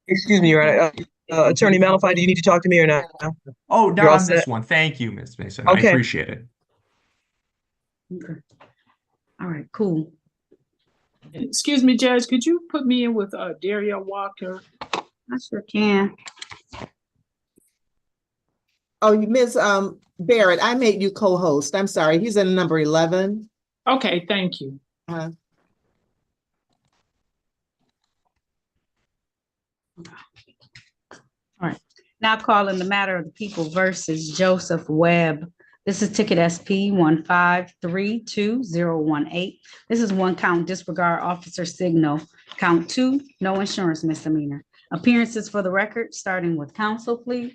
Excuse me, Your Honor. Attorney Malafide, do you need to talk to me or not? Oh, You're not all on this set? one. Thank you, Ms. Mason. I Okay. appreciate it. Okay. All right, cool. Excuse me, Judge, could you put me in with Dario Walker? I sure can. Oh, Ms. Barrett, I made you co-host. I'm sorry. He's in number 11. Okay, thank you. Uh, All right. Now calling the matter of the people versus Joseph Webb. This is ticket SP 1532018. This is one count disregard officer signal. Count two, no insurance misdemeanor. Appearances for the record, starting with counsel, please.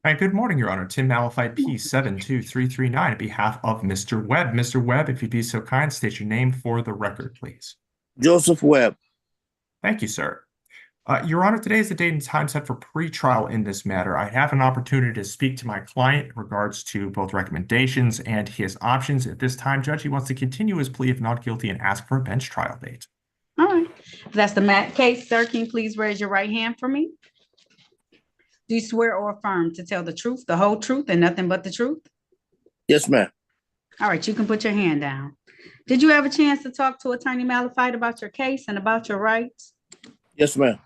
Hi, good morning, Your Honor. Tim Malafide, P72339, on behalf of Mr. Webb. Mr. Webb, if you'd be so kind, state your name for the record, please. Joseph Webb. Thank you, sir. Your Honor, today is the date and time set for pre-trial in this matter. I have an opportunity to speak to my client in regards to both recommendations and his options. At this time, Judge, he wants to continue his plea of not guilty and ask for a bench trial date. All right. If that's the case, sir, can you please raise your right hand for me? Do you swear or affirm to tell the truth, the whole truth, and nothing but the truth? Yes, ma'am. All right, you can put your hand down. Did you have a chance to talk to Attorney Malafide about your case and about your rights? Yes, ma'am.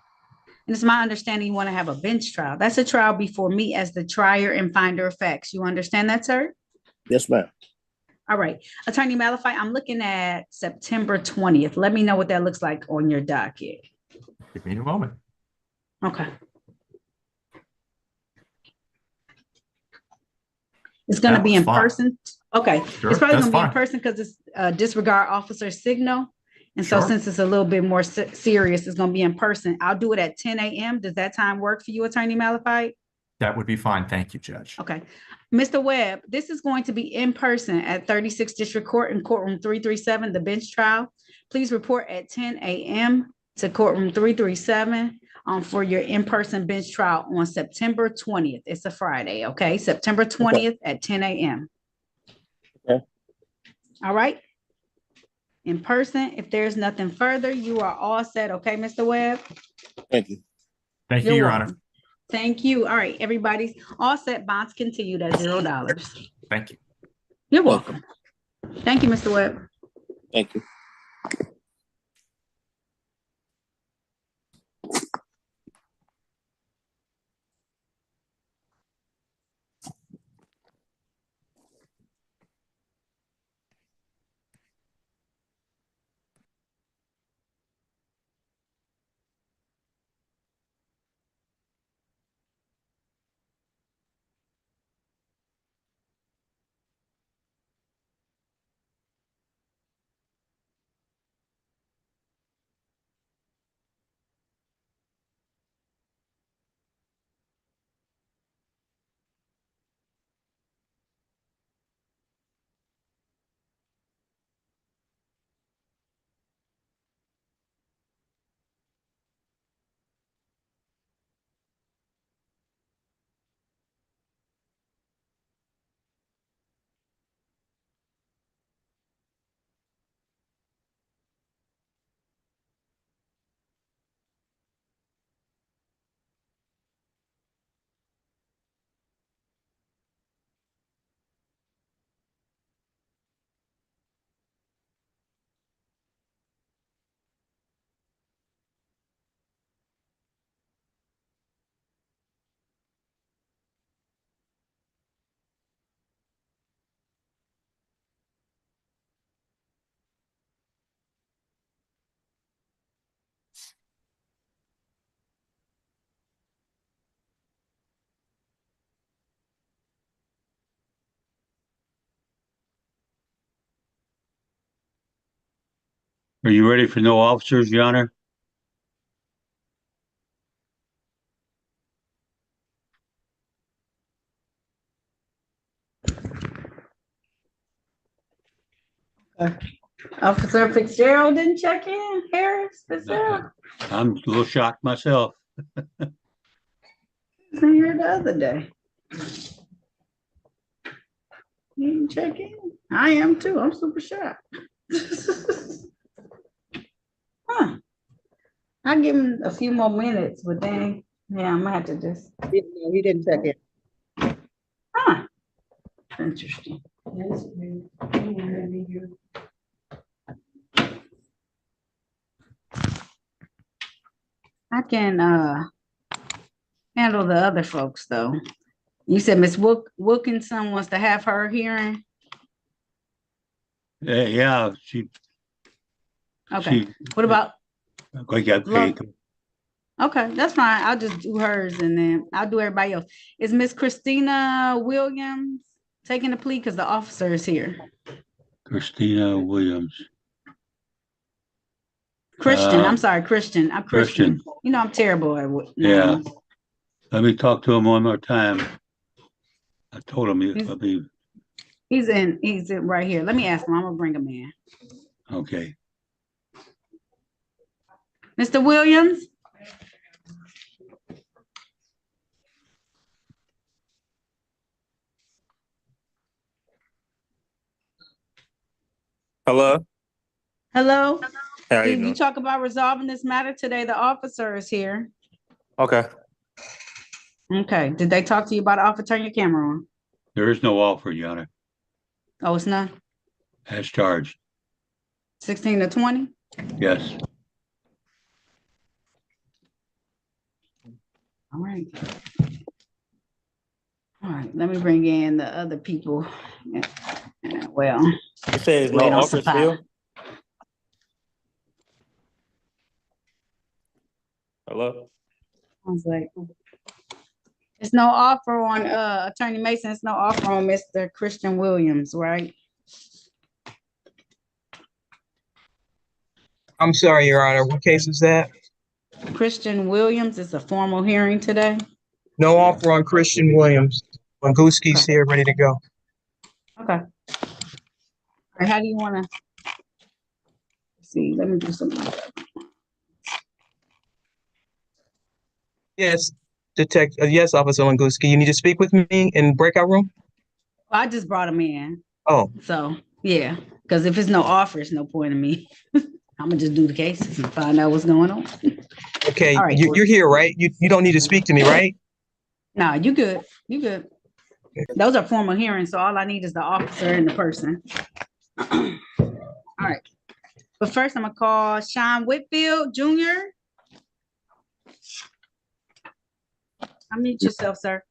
And it's my understanding you want to have a bench trial. That's a trial before me as the trier and finder of facts. You understand that, sir? Yes, ma'am. All right. Attorney Malafide, I'm looking at September 20th. Let me know what that looks like on your docket. Give me a moment. Okay. It's going to be in person. Okay. Sure, it's probably that's going to be in fine. person because it's disregard officer signal. And so Sure. since it's a little bit more serious, it's going to be in person. I'll do it at 10 a.m. Does that time work for you, Attorney Malafide? That would be fine. Thank you, Judge. Okay. Mr. Webb, this is going to be in person at 36th District Court in courtroom 337, the bench trial. Please report at 10 a.m. to courtroom 337 for your in-person bench trial on September 20th. It's a Friday, okay? September 20th at 10 a.m. Okay. All right. In person, if there's nothing further, you are all set, okay, Mr. Webb? Thank you. Thank you, You're Your welcome. Honor. Thank you. All right, everybody's all set. Bonds continued at $0. Thank you. You're welcome. Thank you, Mr. Webb. Thank you. Are you ready for no officers, Your Honor? Officer Fitzgerald didn't check in. Harris Fitzgerald I'm a little shocked myself. was in here the other day. He didn't check in. I am too. I'm super shocked. Huh. I give him a few more minutes, but then, yeah, I'm gonna have to just, He didn't check it. huh, interesting. I can, handle the other folks, though. You said Miss Wilkinson wants to have her hearing? Yeah, she, Okay, she, what about, I got paid. okay, that's fine. I'll just do hers and then I'll do everybody else. Is Miss Christina Williams taking the plea? Because the officer is here. Christina Williams. Christian, I'm sorry, Christian. I'm Christian. Christian. You know, I'm terrible at Yeah. names. Let me talk to him one more time. I told him I'll be, He's in right here. Let me ask him. I'm gonna bring him in. okay. Mr. Williams? Hello. Hello? How you Did you doing? talk about resolving this matter today? The officer is here. Okay. Okay. Did they talk to you about it? Officer, turn your camera on. There is no offer, Your Honor, Oh, it's not? as charged. 16 to 20? Yes. All right. All right, let me bring in the other people. Well, You say there's no wait on offer Sapphire. still? Hello? I was like, there's no offer on Attorney Mason. There's no offer on Mr. Christian Williams, right? I'm sorry, Your Honor. What case is that? Christian Williams is a formal hearing today. No offer on Christian Williams. Wanguski's here, ready to go. Okay. All right, how do you want to see? Let me do something. Yes, yes, Officer Wanguski. You need to speak with me in breakout room? I just brought him in. Oh, So, yeah, because if it's no offer, it's no point in me. I'm gonna just do the cases and find out what's going on. okay. All right. You're here, right? You don't need to speak to me, right? No, you good. You good. Those are formal hearings, so all I need is the officer and the person. All right. But first, I'm gonna call Sean Whitfield Jr. Unmute yourself, sir.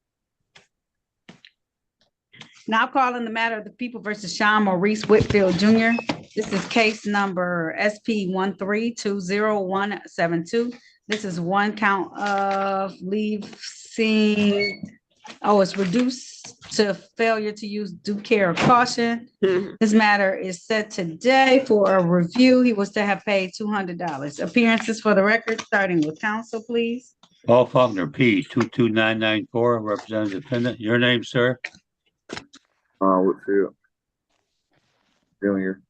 Now calling the matter of the people versus Sean Maurice Whitfield Jr. This is case number SP 1320172. This is one count of leave seen. Oh, it's reduced to failure to use due care or caution. This matter is set today for a review. He was to have paid $200. Appearances for the record, starting with counsel, please. Paul Faulkner, P, 22994, representative defendant. Your name, sir? Whitfield Junior.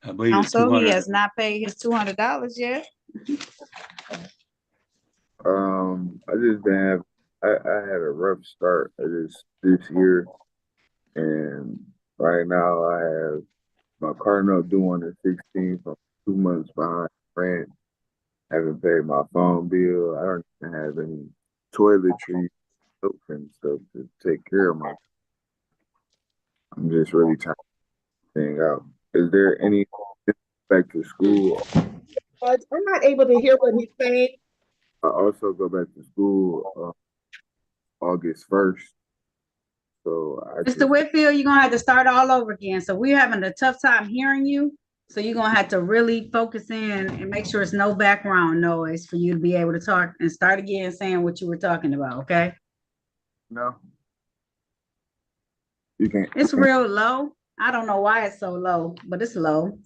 I believe it's Counsel, he 200. has not paid his $200 yet. I just been have I had a rough start of this year, and right now I have my car note due on the 16th. I'm 2 months behind rent. Haven't paid my phone bill. I don't even have any toiletry, soap and stuff to take care of my. I'm just really trying to thing out. Is there any back to school? But I'm not able to hear what he's saying. I also go back to school August 1st. So Mr. Whitfield, you're gonna have to start all over again. So we're having a tough time hearing you. So you're gonna have to really focus in and make sure it's no background noise for you to be able to talk and start again saying what you were talking about, okay? No. You can't. It's real low. I don't know why it's so low, but it's low.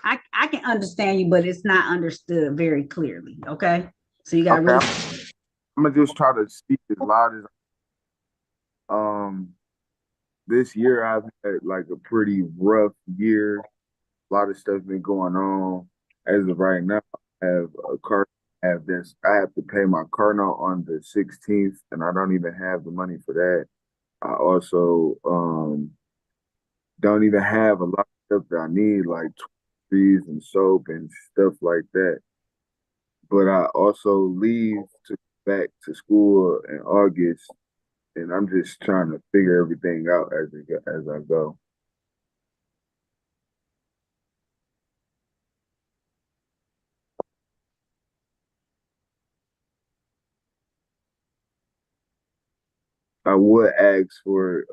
I can understand you, but it's not understood very clearly, okay? So you gotta Okay. really, I'm gonna just try to speak as loud as this year I've had like a pretty rough year. A lot of stuff been going on. As of right now, I have a car I have to pay my car note on the 16th, and I don't even have the money for that. I also don't even have a lot of stuff that I need, like groceries and soap and stuff like that. But I also leave to back to school in August, and I'm just trying to figure everything out as I go. I would ask for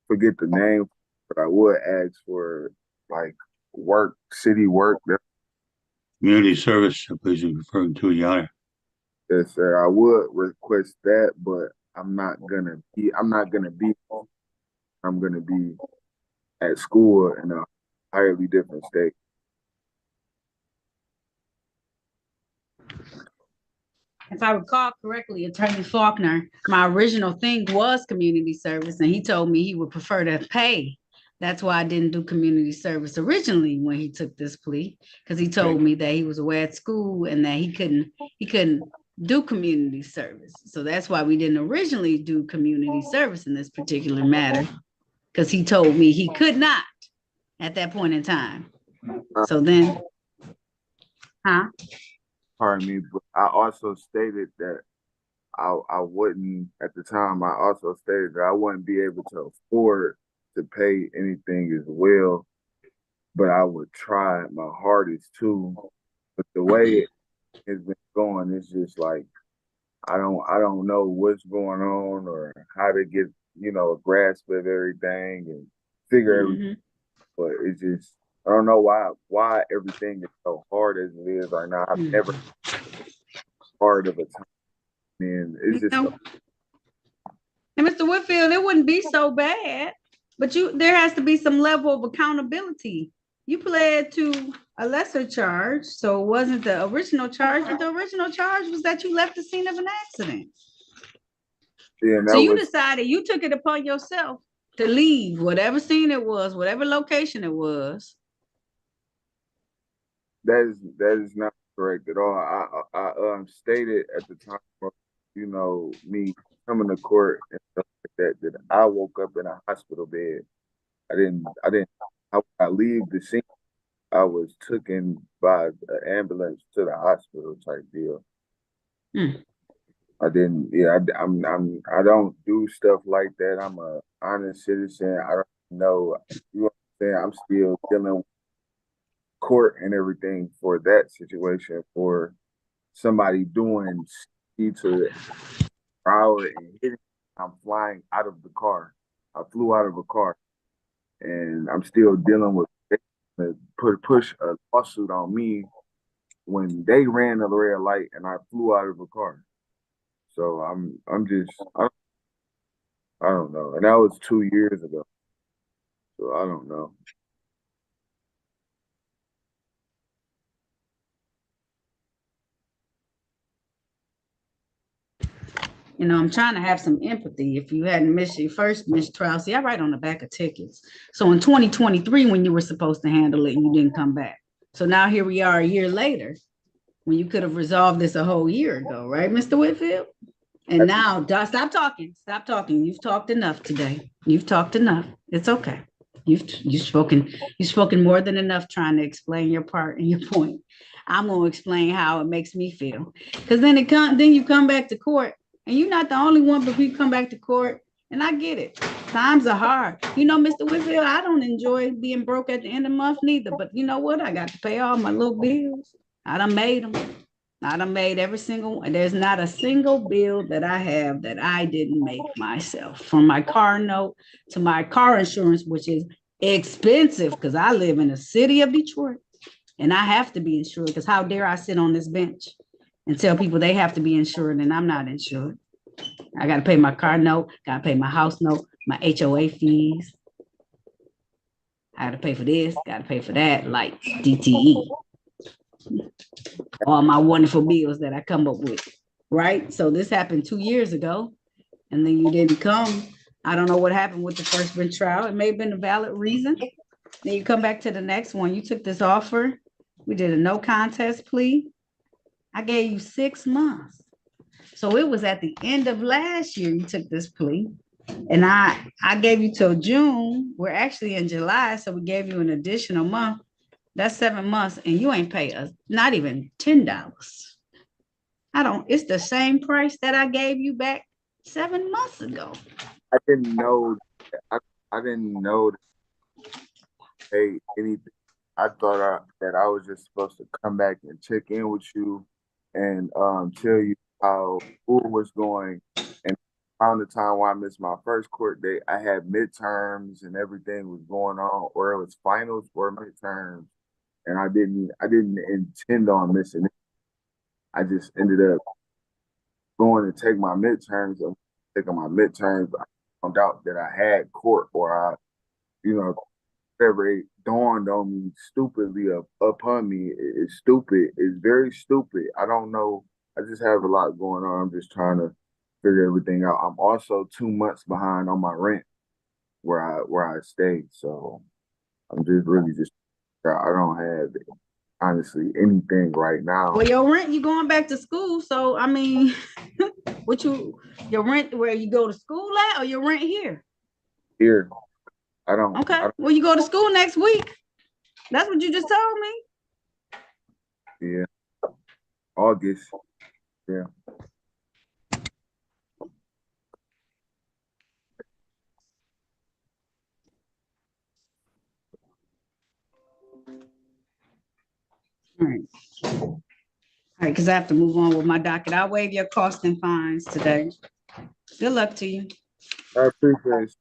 forget the name, but I would ask for like work, city work. Community service, I believe you're referring to, Your Honor. Yes, sir. I would request that, but I'm not gonna be. I'm not gonna be. I'm gonna be at school in a entirely different state. If I recall correctly, Attorney Faulkner, my original thing was community service, and he told me he would prefer to pay. That's why I didn't do community service originally when he took this plea, because he told me that he was away at school and that he couldn't do community service. So that's why we didn't originally do community service in this particular matter, because he told me he could not at that point in time. So then, Pardon me, but I also stated that I wouldn't at the time. I also stated that I wouldn't be able to afford to pay anything as well, but I would try my hardest too. But the way it has been going, it's just like I don't know what's going on or how to get a grasp of everything and figure everything. But it's just I don't know why everything is so hard as it is right now. I've never hard of a time, and it's just and Mr. Whitfield, it wouldn't be so bad, but there has to be some level of accountability. You pled to a lesser charge, so it wasn't the original charge, but the original charge was that you left the scene of an accident. yeah. So you decided, you took it upon yourself to leave whatever scene it was, whatever location it was. That is not correct at all. I stated at the time of, me coming to court and stuff like that I woke up in a hospital bed. I leave the scene. I was taken by an ambulance to the hospital type deal. I didn't. Yeah, I don't do stuff like that. I'm a honest citizen. I don't know. You know what I'm saying? I'm still dealing with court and everything for that situation for somebody doing speed to hour and hitting. I'm flying out of the car. I flew out of a car, and I'm still dealing with push a lawsuit on me when they ran the red light and I flew out of a car. So I'm just I don't know, and that was 2 years ago. So I don't know. I'm trying to have some empathy. If you hadn't missed your first mistrial, see, I write on the back of tickets. So in 2023, when you were supposed to handle it, you didn't come back. So now here we are a year later, when you could have resolved this a whole year ago, right, Mr. Whitfield? And now, stop talking. Stop talking. You've talked enough today. You've talked enough. It's okay. You've spoken more than enough trying to explain your part and your point. I'm gonna explain how it makes me feel. Because then you come back to court, and you're not the only one, but we come back to court, and I get it. Times are hard. Mr. Whitfield, I don't enjoy being broke at the end of the month neither. But you know what? I got to pay all my little bills. I done made them. I done made every single one. There's not a single bill that I have that I didn't make myself, from my car note to my car insurance, which is expensive because I live in the city of Detroit and I have to be insured, because how dare I sit on this bench and tell people they have to be insured and I'm not insured. I got to pay my car note, got to pay my house note, my HOA fees. I got to pay for this, got to pay for that, lights, DTE. All my wonderful bills that I come up with, right? So this happened 2 years ago, and then you didn't come. I don't know what happened with the first bench trial. It may have been a valid reason. Then you come back to the next one. You took this offer. We did a no contest plea. I gave you 6 months. So it was at the end of last year you took this plea. And I gave you till June. We're actually in July, so we gave you an additional month. That's 7 months, and you ain't paid us not even $10. It's the same price that I gave you back 7 months ago. I didn't know. I didn't know to pay anything. I thought that I was just supposed to come back and check in with you and tell you how school was going. And around the time where I missed my first court date, I had midterms and everything was going on, or it was finals or midterms, and I didn't intend on missing it. I just ended up going to take my midterms. And taking my midterms, I found out that I had court, or whatever it dawned on me stupidly upon me. It's stupid. It's very stupid. I don't know. I just have a lot going on. I'm just trying to figure everything out. I'm also 2 months behind on my rent where I stay. So I'm just really I don't have honestly anything right now. Well, your rent, you going back to school. So I mean, your rent where you go to school at, or your rent here? Here. I don't. Okay. Well, you go to school next week. That's what you just told me. Yeah. August. Yeah. All right. All right, because I have to move on with my docket. I'll waive your costs and fines today. Good luck to you. I appreciate it.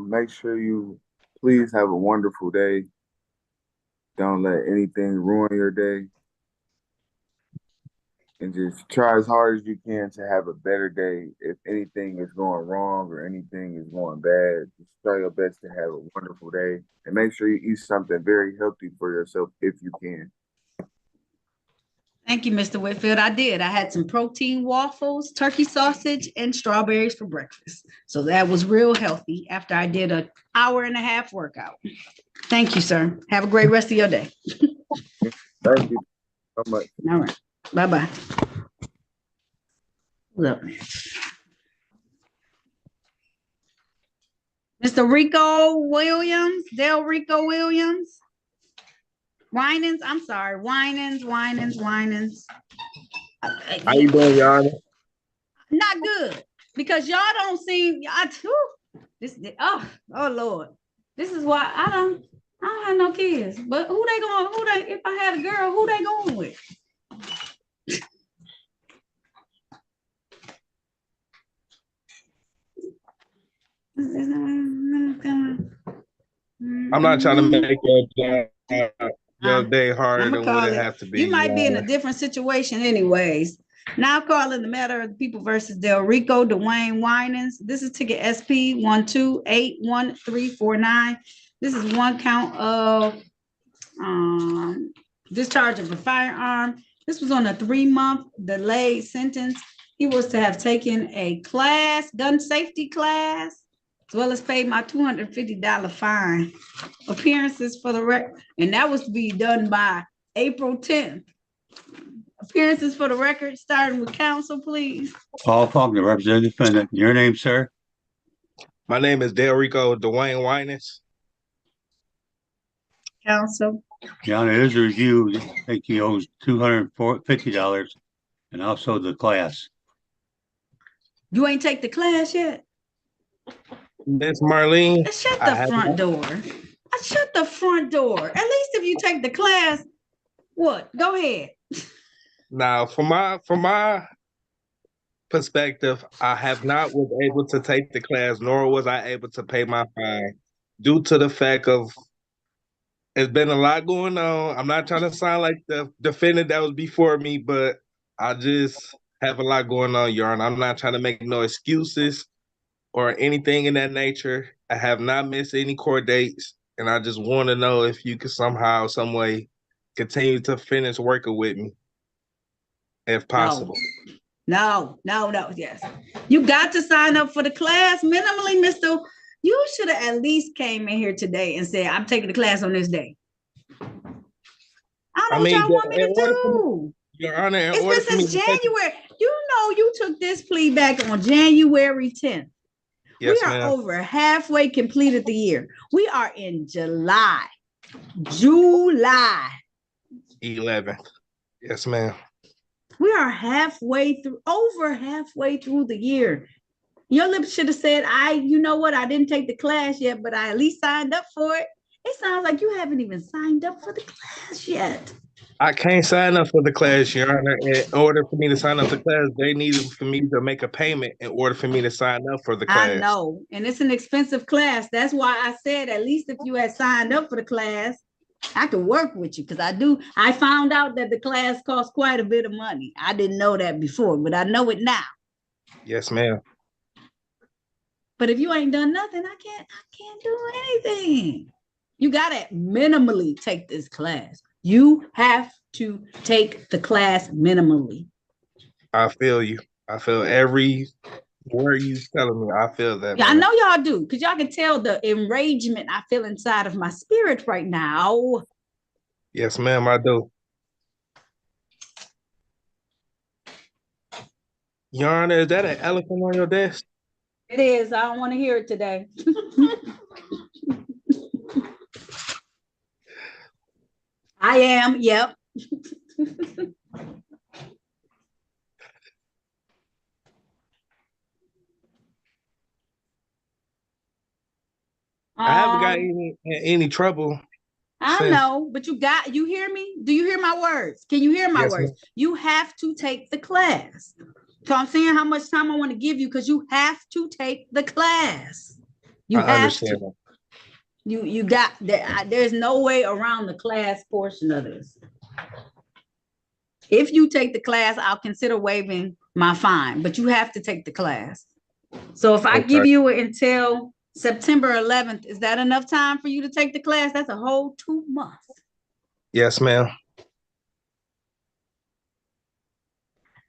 Make sure you please have a wonderful day. Don't let anything ruin your day. And just try as hard as you can to have a better day. If anything is going wrong or anything is going bad, just try your best to have a wonderful day. And make sure you eat something very healthy for yourself if you can. Thank you, Mr. Whitfield. I did. I had some protein waffles, turkey sausage, and strawberries for breakfast. So that was real healthy after I did an hour-and-a-half workout. Thank you, sir. Have a great rest of your day. Thank you so much. All right. Bye-bye. Look. Mr. Rico Williams, Del Rico Williams. Winans, I'm sorry. Winans. How you doing, Your Honor? Not good, because y'all don't seem, oh Lord. This is why I don't have no kids. But if I had a girl, who they going with? I'm not trying to make your day harder than what it has to be. You might be in a different situation anyways. Now calling the matter of the people versus Del Rico, Dwayne Winans. This is ticket SP 1281349. This is one count of discharge of a firearm. This was on a 3-month delayed sentence. He was to have taken a class, gun safety class, as well as paid my $250 fine. Appearances for the record, and that was to be done by April 10th. Appearances for the record, starting with counsel, please. Paul Faulkner, representative defendant. Your name, sir? My name is Del Rico Dwayne Winans. Counsel. Your Honor, it is a review. I think he owes $250 and also the class. You ain't take the class yet? Miss Marlene. Shut the front door. Shut the front door. At least if you take the class, what? Go ahead. Now, from my perspective, I have not was able to take the class, nor was I able to pay my fine due to the fact of it's been a lot going on. I'm not trying to sound like the defendant that was before me, but I just have a lot going on, Your Honor. I'm not trying to make no excuses or anything in that nature. I have not missed any court dates, and I just want to know if you could somehow, some way, continue to finish working with me, if possible. No, yes. You got to sign up for the class minimally, Mr. You should have at least came in here today and said, I'm taking the class on this day. I don't know what y'all want me to do. Your Honor, it's been since January. You know you took this plea back on January 10th. Yes, We are ma'am. over halfway completed the year. We are in July. 11th. Yes, ma'am. We are halfway through, over halfway through the year. Your lips should have said, you know what? I didn't take the class yet, but I at least signed up for it. It sounds like you haven't even signed up for the class yet. I can't sign up for the class, Your Honor. In order for me to sign up for the class, they needed for me to make a payment in order for me to sign up for the class. I know, and it's an expensive class. That's why I said, at least if you had signed up for the class, I could work with you, because I found out that the class costs quite a bit of money. I didn't know that before, but I know it now. Yes, ma'am. But if you ain't done nothing, I can't do anything. You gotta minimally take this class. You have to take the class minimally. I feel you. I feel every word you telling me. I feel that. Yeah, I man. know y'all do, because y'all can tell the enragement I feel inside of my spirit right now. Yes, ma'am, I do. Your Honor, is that an elephant on your desk? It is. I don't want to hear it today. I am. Yep. I haven't got any trouble. I know, but you hear me? Do you hear my words? Can you hear my Yes, words? ma'am. You have to take the class. So I'm saying how much time I want to give you, because you have to take the class. You I have understand to. that. You got that. There's no way around the class portion of this. If you take the class, I'll consider waiving my fine, but you have to take the class. So if I give you until September 11th, is that enough time for you to take the class? That's a whole 2 months. Yes, ma'am.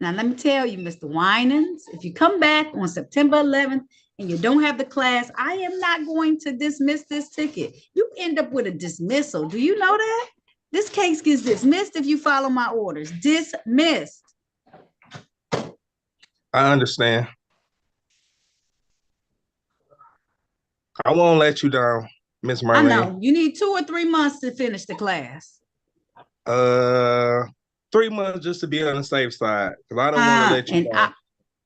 Now, let me tell you, Mr. Winans, if you come back on September 11th and you don't have the class, I am not going to dismiss this ticket. You end up with a dismissal. Do you know that? This case gets dismissed if you follow my orders. Dismissed. I understand. I won't let you down, Miss Marlena. I know. You need 2 or 3 months to finish the class. 3 months just to be on the safe side, because I don't want to let you down.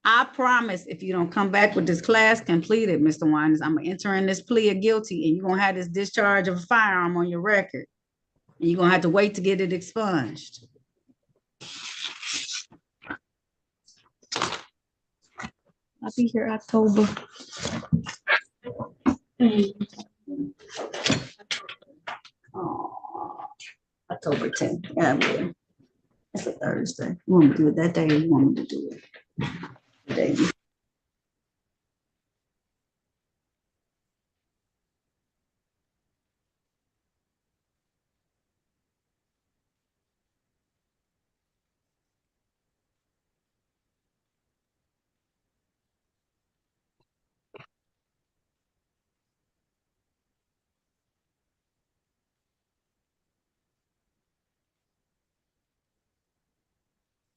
I promise, if you don't come back with this class completed, Mr. Winans, I'm going to enter in this plea of guilty, and you're going to have this discharge of a firearm on your record. And you're going to have to wait to get it expunged. I'll be here October. Oh, October 10th. Yeah, man. It's a Thursday. You want me to do it that day, or you want me to do it today?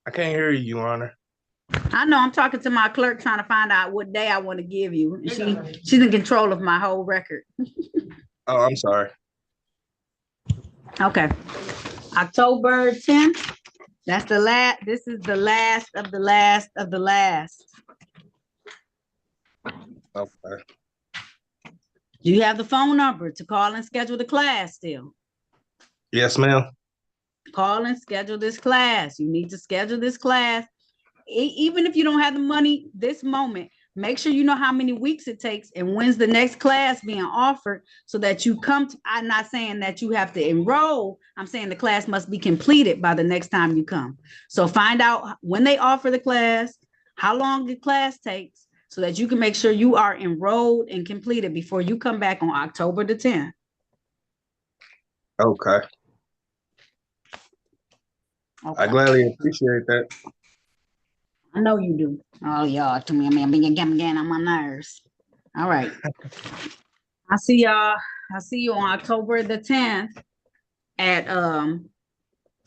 I can't hear you, Your Honor. I know, I'm talking to my clerk trying to find out what day I want to give you. She's in control of my whole record. Oh, I'm sorry. Okay. October 10th. That's the last. This is the last of the last of the last. Okay. Do you have the phone number to call and schedule the class still? Yes, ma'am. Call and schedule this class. You need to schedule this class. Even if you don't have the money this moment, make sure you know how many weeks it takes and when's the next class being offered, so that you come to, I'm not saying that you have to enroll. I'm saying the class must be completed by the next time you come. So find out when they offer the class, how long the class takes, so that you can make sure you are enrolled and completed before you come back on October the 10th. Okay. I gladly appreciate that. I know you do. Oh, y'all, to me, I'm getting on my nerves. All right. I see y'all. I see you on October the 10th at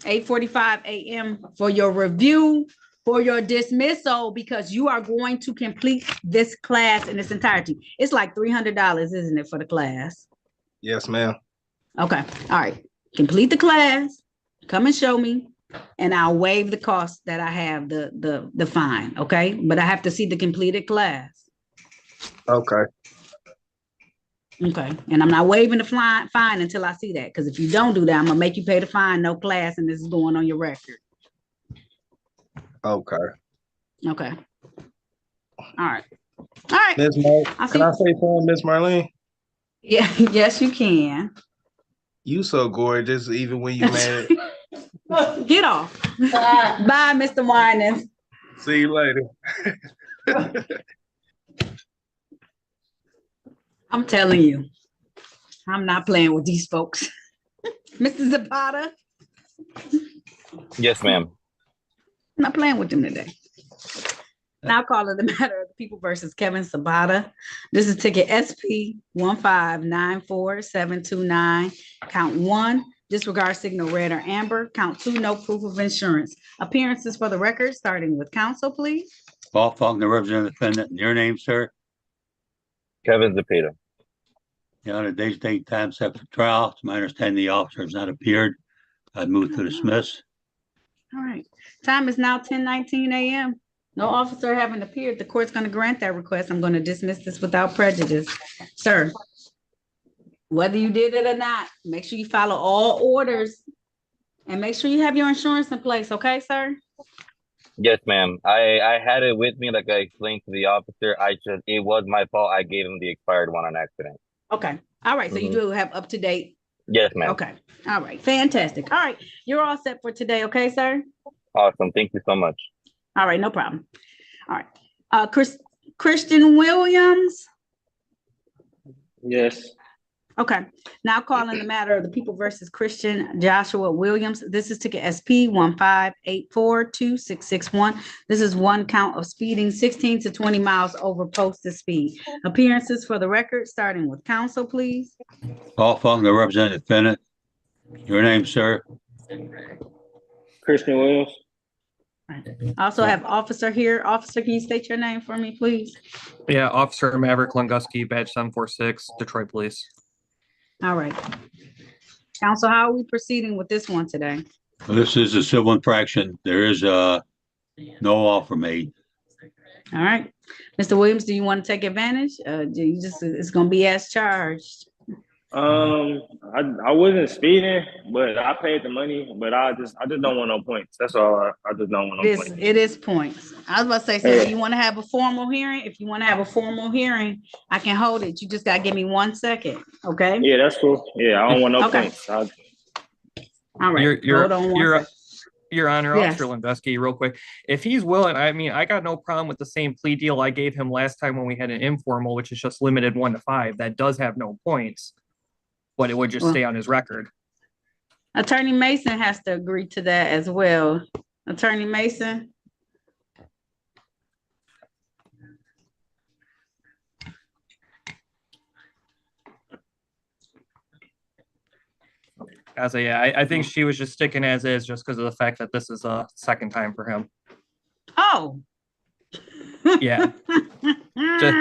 8:45 a.m. for your review for your dismissal because you are going to complete this class in its entirety. It's like $300, isn't it, for the class? Yes, ma'am. Okay, all right. Complete the class, come and show me, and I'll waive the cost that I have, the fine, okay? But I have to see the completed class. Okay. Okay, and I'm not waiving the fine until I see that, because if you don't do that, I'm gonna make you pay the fine, no class, and this is going on your record. Okay. Okay. All right. All right. Miss can I say something, Miss Marlene? Yeah, yes, you can. You so gorgeous, even when you mad. Get off. Bye, Mr. Winans. See you later. I'm telling you, I'm not playing with these folks. Mr. Zapata, Yes, ma'am. I'm not playing with them today. Now calling the matter of the people versus Kevin Zapata. This is ticket SP 1594729. Count 1, disregard signal red or amber. Count 2, no proof of insurance. Appearances for the record, starting with counsel, please. Paul Faulkner, representing the defendant. Your name, sir? Kevin Zapata. On a date, time set for trial. To my understanding, the officer has not appeared. I'd move to dismiss. All right. Time is now 10:19 a.m. No officer having appeared. The court's going to grant that request. I'm going to dismiss this without prejudice. Sir, whether you did it or not, make sure you follow all orders and make sure you have your insurance in place. Okay, sir? Yes, ma'am. I had it with me, like I explained to the officer. It was my fault. I gave him the expired one on accident. Okay. All right. So you do have up to date. Yes, ma'am. Okay. All right. Fantastic. All right. You're all set for today. Okay, sir? Awesome. Thank you so much. All right. No problem. All right. Christian Williams. Yes. Okay, now calling the matter of the people versus Christian Joshua Williams. This is ticket SP 158426661. This is one count of speeding 16 to 20 miles over posted speed. Appearances for the record, starting with counsel, please. Paul Faulkner, representing the defendant. Your name, sir? Christian Williams. I also have officer here. Officer, can you state your name for me, please? Yeah, Officer Maverick Lunguski, badge 746, Detroit Police. All right. Counsel, how are we proceeding with this one today? Well, this is a civil infraction. There is no offer made. All right. Mr. Williams, do you want to take advantage? Do you it's going to be as charged? I wasn't speeding, but I paid the money, but I just don't want no points. That's all. I just don't want no points. It is points. I was about to say, so if you want to have a formal hearing, I can hold it. You just got to give me 1 second. Okay. Yeah, that's cool. Yeah, I don't want no points. All right. Your Honor, Yes. Officer Lunguski, real quick. If he's willing, I mean, I got no problem with the same plea deal I gave him last time when we had an informal, which is just limited 1 to 5. That does have no points, but it would just stay on his record. Attorney Mason has to agree to that as well. Attorney Mason. I think she was just sticking as is just because of the fact that this is a second time for him. Oh. Yeah.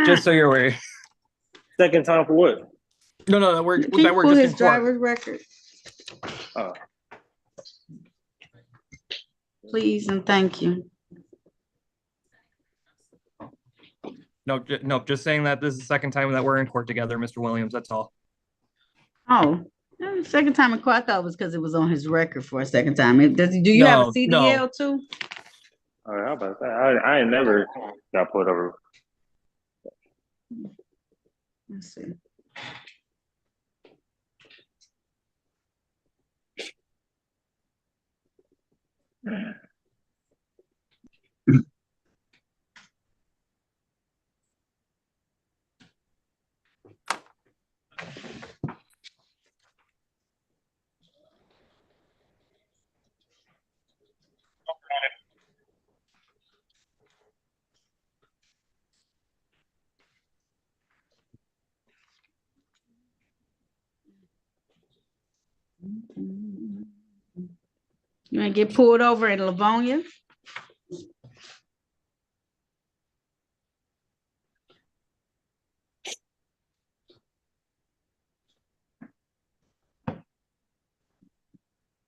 just so you're aware. Second time for what? No, we're just his driver's record. Oh. Please and thank you. No, just saying that this is the second time that we're in court together, Mr. Williams. That's all. Oh, second time in court. I thought it was because it was on his record for a second time. Do you have a CDL too? All right, how about that? I ain't never got pulled over. Let's see. You ain't get pulled over in Livonia?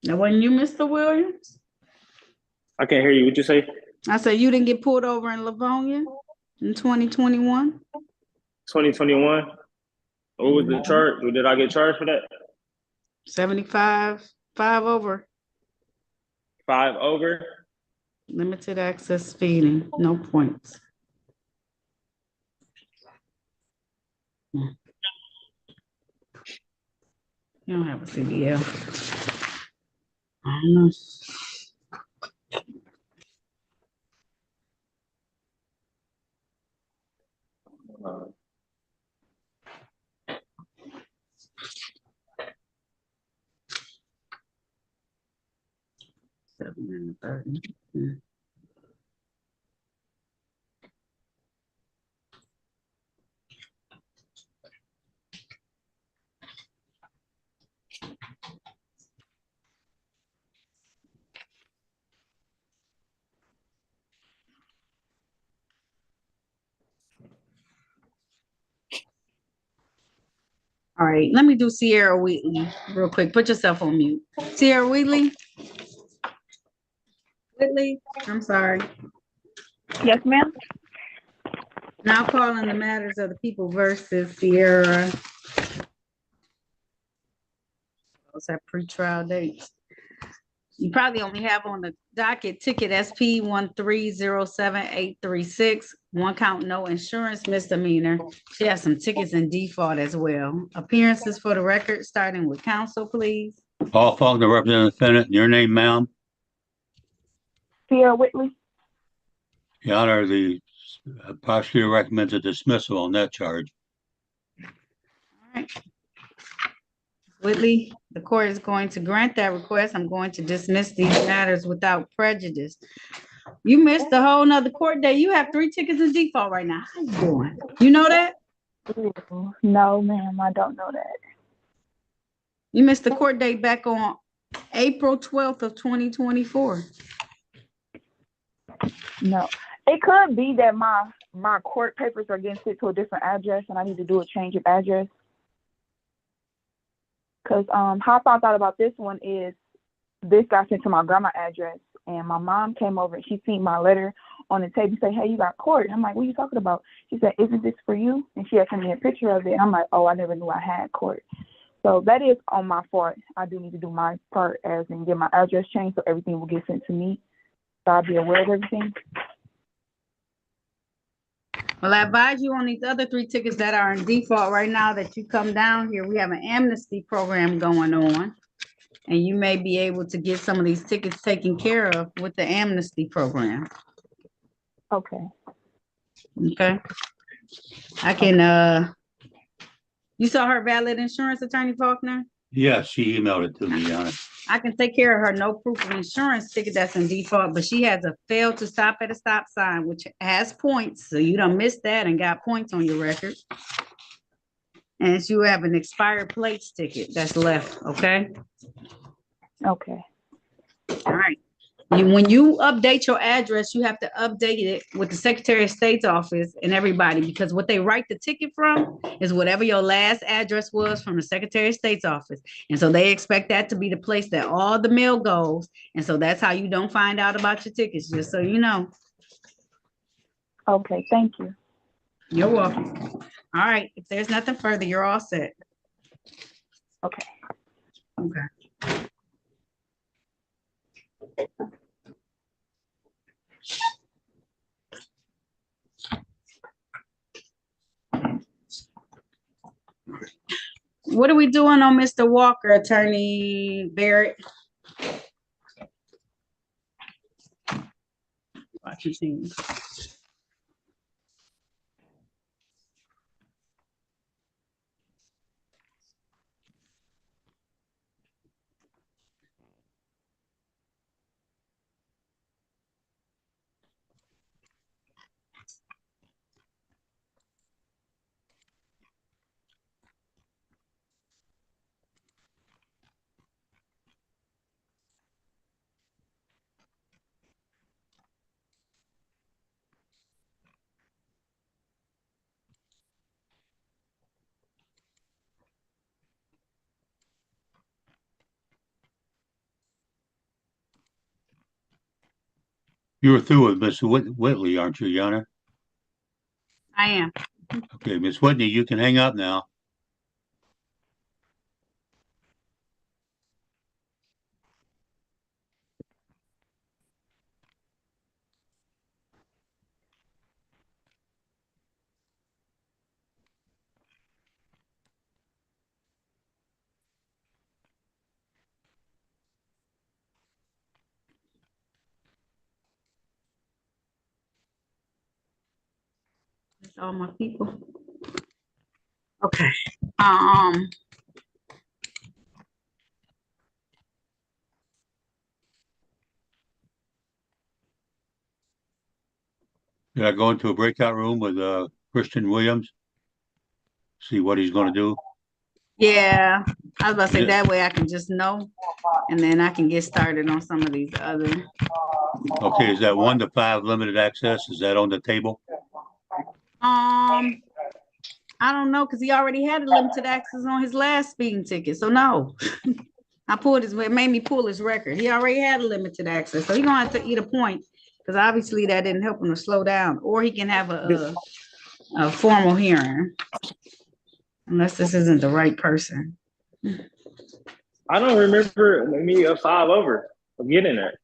That wasn't you, Mr. Williams? I can't hear you. What you say? I said you didn't get pulled over in Livonia in 2021? 2021. What was the charge? Did I get charged for that? 75, 5 over, 5 over. limited access speeding, no points. You don't have a CDL. I don't know. Seven and 30. Yeah. All right, let me do Sierra Wheatley real quick. Put yourself on mute. Sierra Wheatley? Whitley, I'm sorry. Yes, ma'am. Now calling the matters of the people versus Sierra. Those are pretrial dates. You probably only have on the docket ticket SP 1307836, one count no insurance misdemeanor. She has some tickets in default as well. Appearances for the record, starting with counsel, please. Paul Faulkner, representing the defendant. Your name, ma'am? Sierra Whitley. Your Honor, the prosecutor recommends a dismissal on that charge. All right. Whitley, the court is going to grant that request. I'm going to dismiss these matters without prejudice. You missed a whole nother court day. You have 3 tickets in default right now. How you doing? You know that? No, ma'am, I don't know that. You missed the court date back on April 12th of 2024. No. It could be that my court papers are getting sent to a different address and I need to do a change of address. Because how I found out about this one is this got sent to my grandma's address, and my mom came over and she seen my letter on the tape and say, "Hey, you got court." And I'm like, "What are you talking about?" She said, "Isn't this for you?" And she had sent me a picture of it. And I'm like, "Oh, I never knew I had court." So that is on my fault. I do need to do my part as in get my address changed so everything will get sent to me. So I'll be aware of everything. Well, I advise you on these other 3 tickets that are in default right now that you come down here. We have an amnesty program going on, and you may be able to get some of these tickets taken care of with the amnesty program. Okay. Okay. I can, you saw her valid insurance, Attorney Faulkner? Yes, she emailed it to me, Your Honor. I can take care of her no proof of insurance ticket that's in default, but she has a fail to stop at a stop sign, which has points. So you don't miss that and got points on your record. And you have an expired plates ticket that's left, okay? Okay. All right. When you update your address, you have to update it with the Secretary of State's office and everybody, because what they write the ticket from is whatever your last address was from the Secretary of State's office. And so they expect that to be the place that all the mail goes. And so that's how you don't find out about your tickets, just so you know. Okay, thank you. You're welcome. All right. If there's nothing further, you're all set. Okay. Okay. What are we doing on Mr. Walker, Attorney Barrett? Continue. You were through with Miss Whitley, aren't you, Your Honor? I am. Okay, Miss Whitney, you can hang up now. That's all my people. Okay. Did I go into a breakout room with Christian Williams? See what he's going to do? Yeah, I was about to say Yeah. that way I can just know, and then I can get started on some of these other. Okay, is that 1 to 5 limited access? Is that on the table? I don't know, because he already had a limited access on his last speeding ticket, so no. It made me pull his record. He already had a limited access, so he's gonna have to eat a point, because obviously that didn't help him to slow down, or he can have a formal hearing. Unless this isn't the right person. I don't remember me a 5 over of getting that.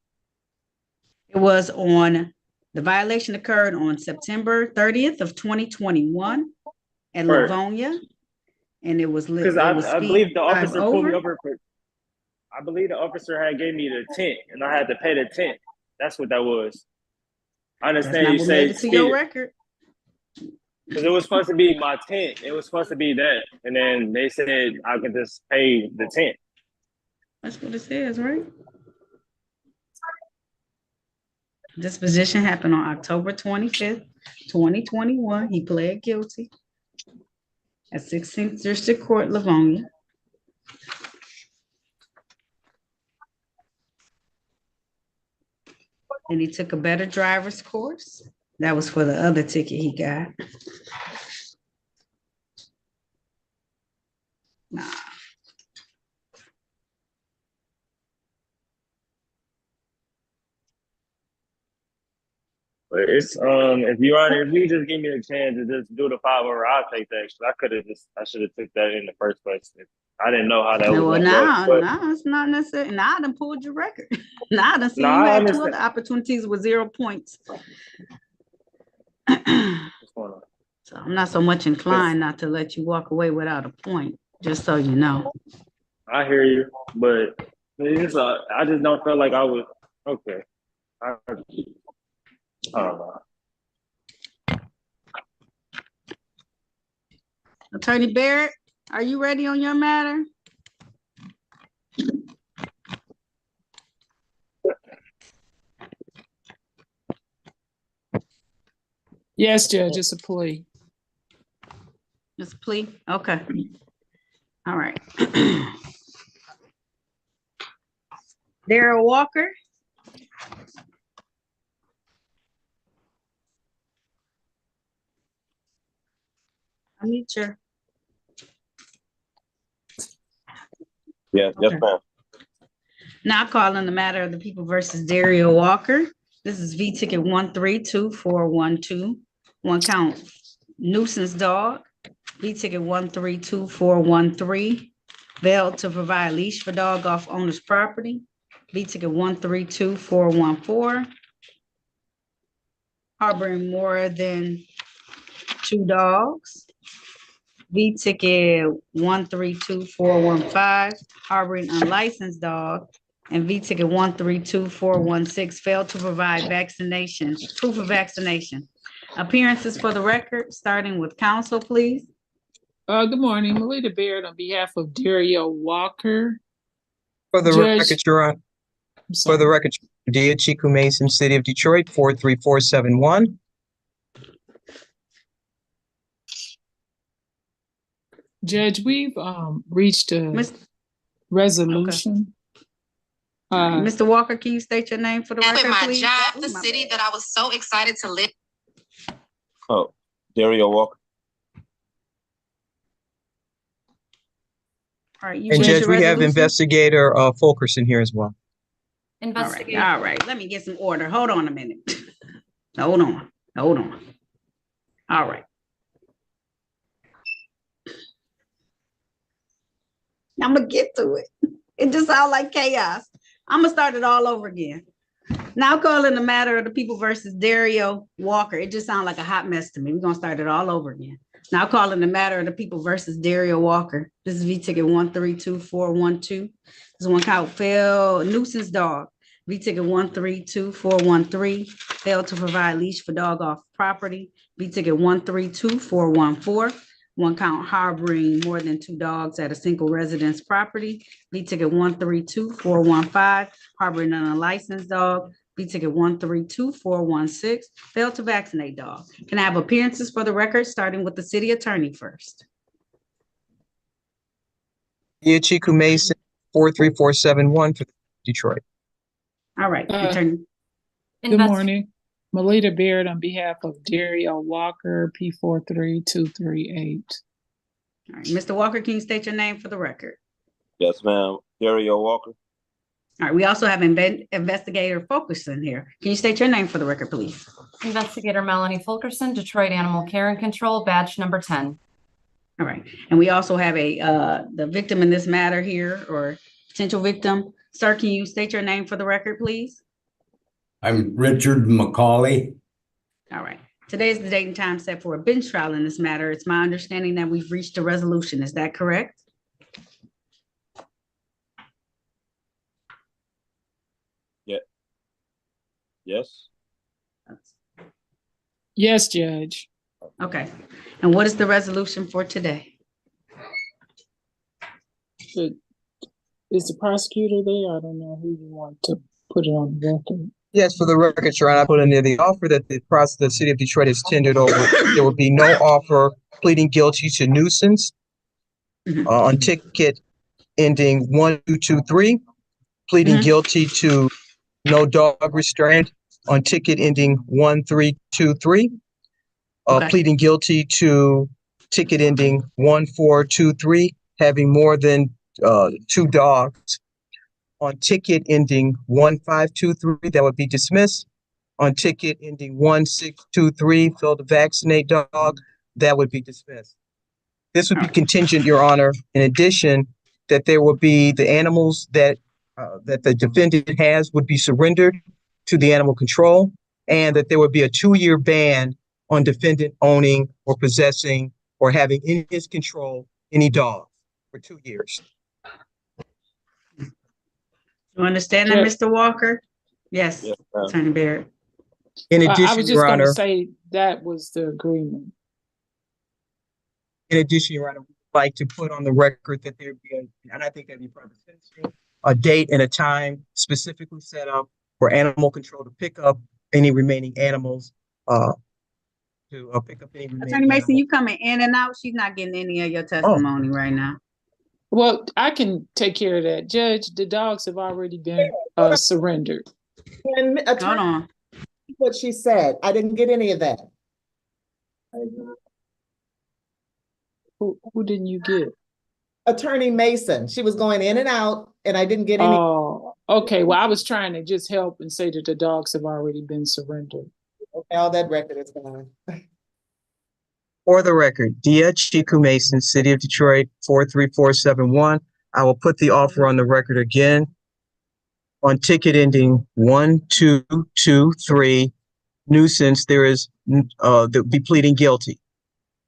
It was the violation occurred on September 30th of 2021 at Right. Livonia. And it was Because I believe the officer pulled me over for, I believe the officer had gave me the tint and I had to pay the tint. That's what that was. I understand you say to your record. Because it was supposed to be my tent. It was supposed to be that. And then they said I could just pay the tent. That's what it says, right? This position happened on October 25th, 2021. He pled guilty at 16th District Court, Livonia. And he took a better driver's course. That was for the other ticket he got. Nah. But it's if you just give me a chance to just do the 5 over, I'll take that. I should have took that in the first place. I didn't know how that was Well, gonna no, it's not necessary. Now I done pulled your record. Now I done seen you I had 2 understand. other opportunities with 0 points. So I'm not so much inclined not to let you walk away without a point, just so you know. I hear you, but it's I just don't feel like I was okay. I don't know. Attorney Barrett, are you ready on your matter? Yes, Judge, it's a plea. It's a plea? Okay. All right. Daryl Walker. Unmute your. Yes, Okay. ma'am. Now calling the matter of the people versus Dario Walker. This is V ticket 1324412. 1 count nuisance dog. V ticket 1324413. Failed to provide leash for dog off owner's property. V ticket 1324414. Harboring more than 2 dogs. V ticket 1324415. Harboring unlicensed dog. And V ticket 1324416 failed to provide proof of vaccination. Appearances for the record, starting with counsel, please. Good morning, Marlena Barrett on behalf of Dario Walker. For the Judge, record, Your Honor. For the record, Dia Chiku Mason, City of Detroit, 43471. Judge, we've reached a resolution. Mr. Walker, can you state your name for the record, please? Job, the city that I was so excited to live. Oh, Dario Walker. All right, And Judge, we have investigator Fulkerson here as well. All right, let me get some order. Hold on a minute. Hold on. All right. I'm gonna get to it. It just sounds like chaos. I'm gonna start it all over again. Now calling the matter of the people versus Dario Walker. It just sounds like a hot mess to me. We're gonna start it all over again. Now calling the matter of the people versus Dario Walker. This is V ticket 132412. This one count failed nuisance dog. V ticket 132413 failed to provide leash for dog off property. V ticket 132414. One count harboring more than 2 dogs at a single residence property. V ticket 132415 harboring an unlicensed dog. B ticket 132416, failed to vaccinate dog. Can I have appearances for the record, starting with the city attorney first? Dia Chiku Mason, 43471 for Detroit. All right, attorney. Good morning. Marlena Baird on behalf of Dario Walker, P43238. All right, Mr. Walker, can you state your name for the record? Yes, ma'am. Dario Walker. All right, we also have investigator Fulkerson here. Can you state your name for the record, please? Investigator Melanie Fulkerson, Detroit Animal Care and Control, badge number 10. All right, and we also have the victim in this matter here, or potential victim. Sir, can you state your name for the record, please? I'm Richard McCauley. All right. Today is the date and time set for a bench trial in this matter. It's my understanding that we've reached a resolution. Is that correct? Yeah. Yes. Yes, Judge. Okay. And what is the resolution for today? Is the prosecutor there? I don't know who you want to put it on the record. Yes, for the record, Your Honor, I put in there the offer that the city of Detroit has tendered over. There will be no offer pleading guilty to nuisance on ticket ending 1223, pleading guilty to no dog restraint on ticket ending 1323, pleading guilty to ticket ending 1423, having more than 2 dogs. On ticket ending 1523, that would be dismissed. On ticket ending 1623, failed to vaccinate dog, that would be dismissed. This would be contingent, Your Honor, in addition, that there will be the animals that the defendant has would be surrendered to the animal control, and that there would be a 2-year ban on defendant owning or possessing or having in his control any dog for 2 years. You understand that, Mr. Walker? Yes, Attorney Barrett. In addition, I was just Your going to Honor, say that was the agreement. in addition, Your Honor, we'd like to put on the record that there be and I think that'd be probably a date and a time specifically set up for animal control to pick up any remaining animals. Attorney Mason, you coming in and out. She's not getting any of your testimony right now. Well, I can take care of that. Judge, the dogs have already been surrendered. And Hold on. What she said, I didn't get any of that. Who didn't you get? Attorney Mason. She was going in and out, and I didn't get any. Oh, okay. Well, I was trying to just help and say that the dogs have already been surrendered. Okay, all that record is gone. For the record, Dia Chiku Mason, City of Detroit, 43471. I will put the offer on the record again. On ticket ending 1223, nuisance, there is they'll be pleading guilty.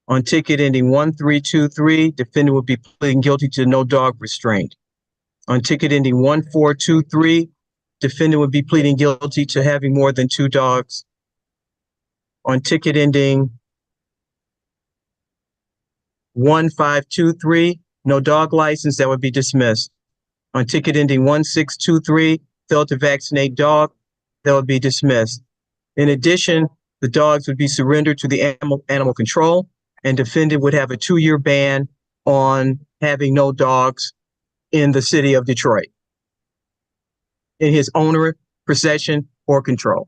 On ticket ending 1323, defendant will be pleading guilty to no dog restraint. On ticket ending 1423, defendant would be pleading guilty to having more than 2 dogs. On ticket ending 1523, no dog license, that would be dismissed. On ticket ending 1623, failed to vaccinate dog, that would be dismissed. In addition, the dogs would be surrendered to the animal control, and defendant would have a 2-year ban on having no dogs in the city of Detroit, in his owner, possession, or control.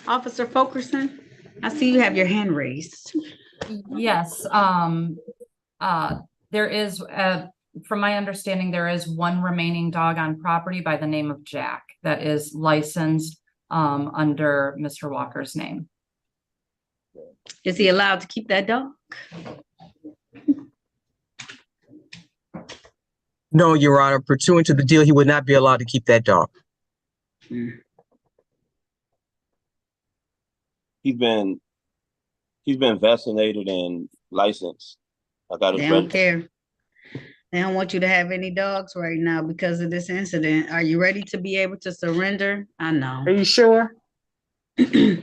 Officer Fulkerson. I see you have your hand raised. Yes, there is, from my understanding, there is one remaining dog on property by the name of Jack that is licensed under Mr. Walker's name. Is he allowed to keep that dog? No, Your Honor. Pursuant to the deal, he would not be allowed to keep that dog. He's been vaccinated and licensed. I got his They don't care. They don't want you to have any dogs right now because of this incident. Are you ready to be able to surrender? I know. Are you sure? I know.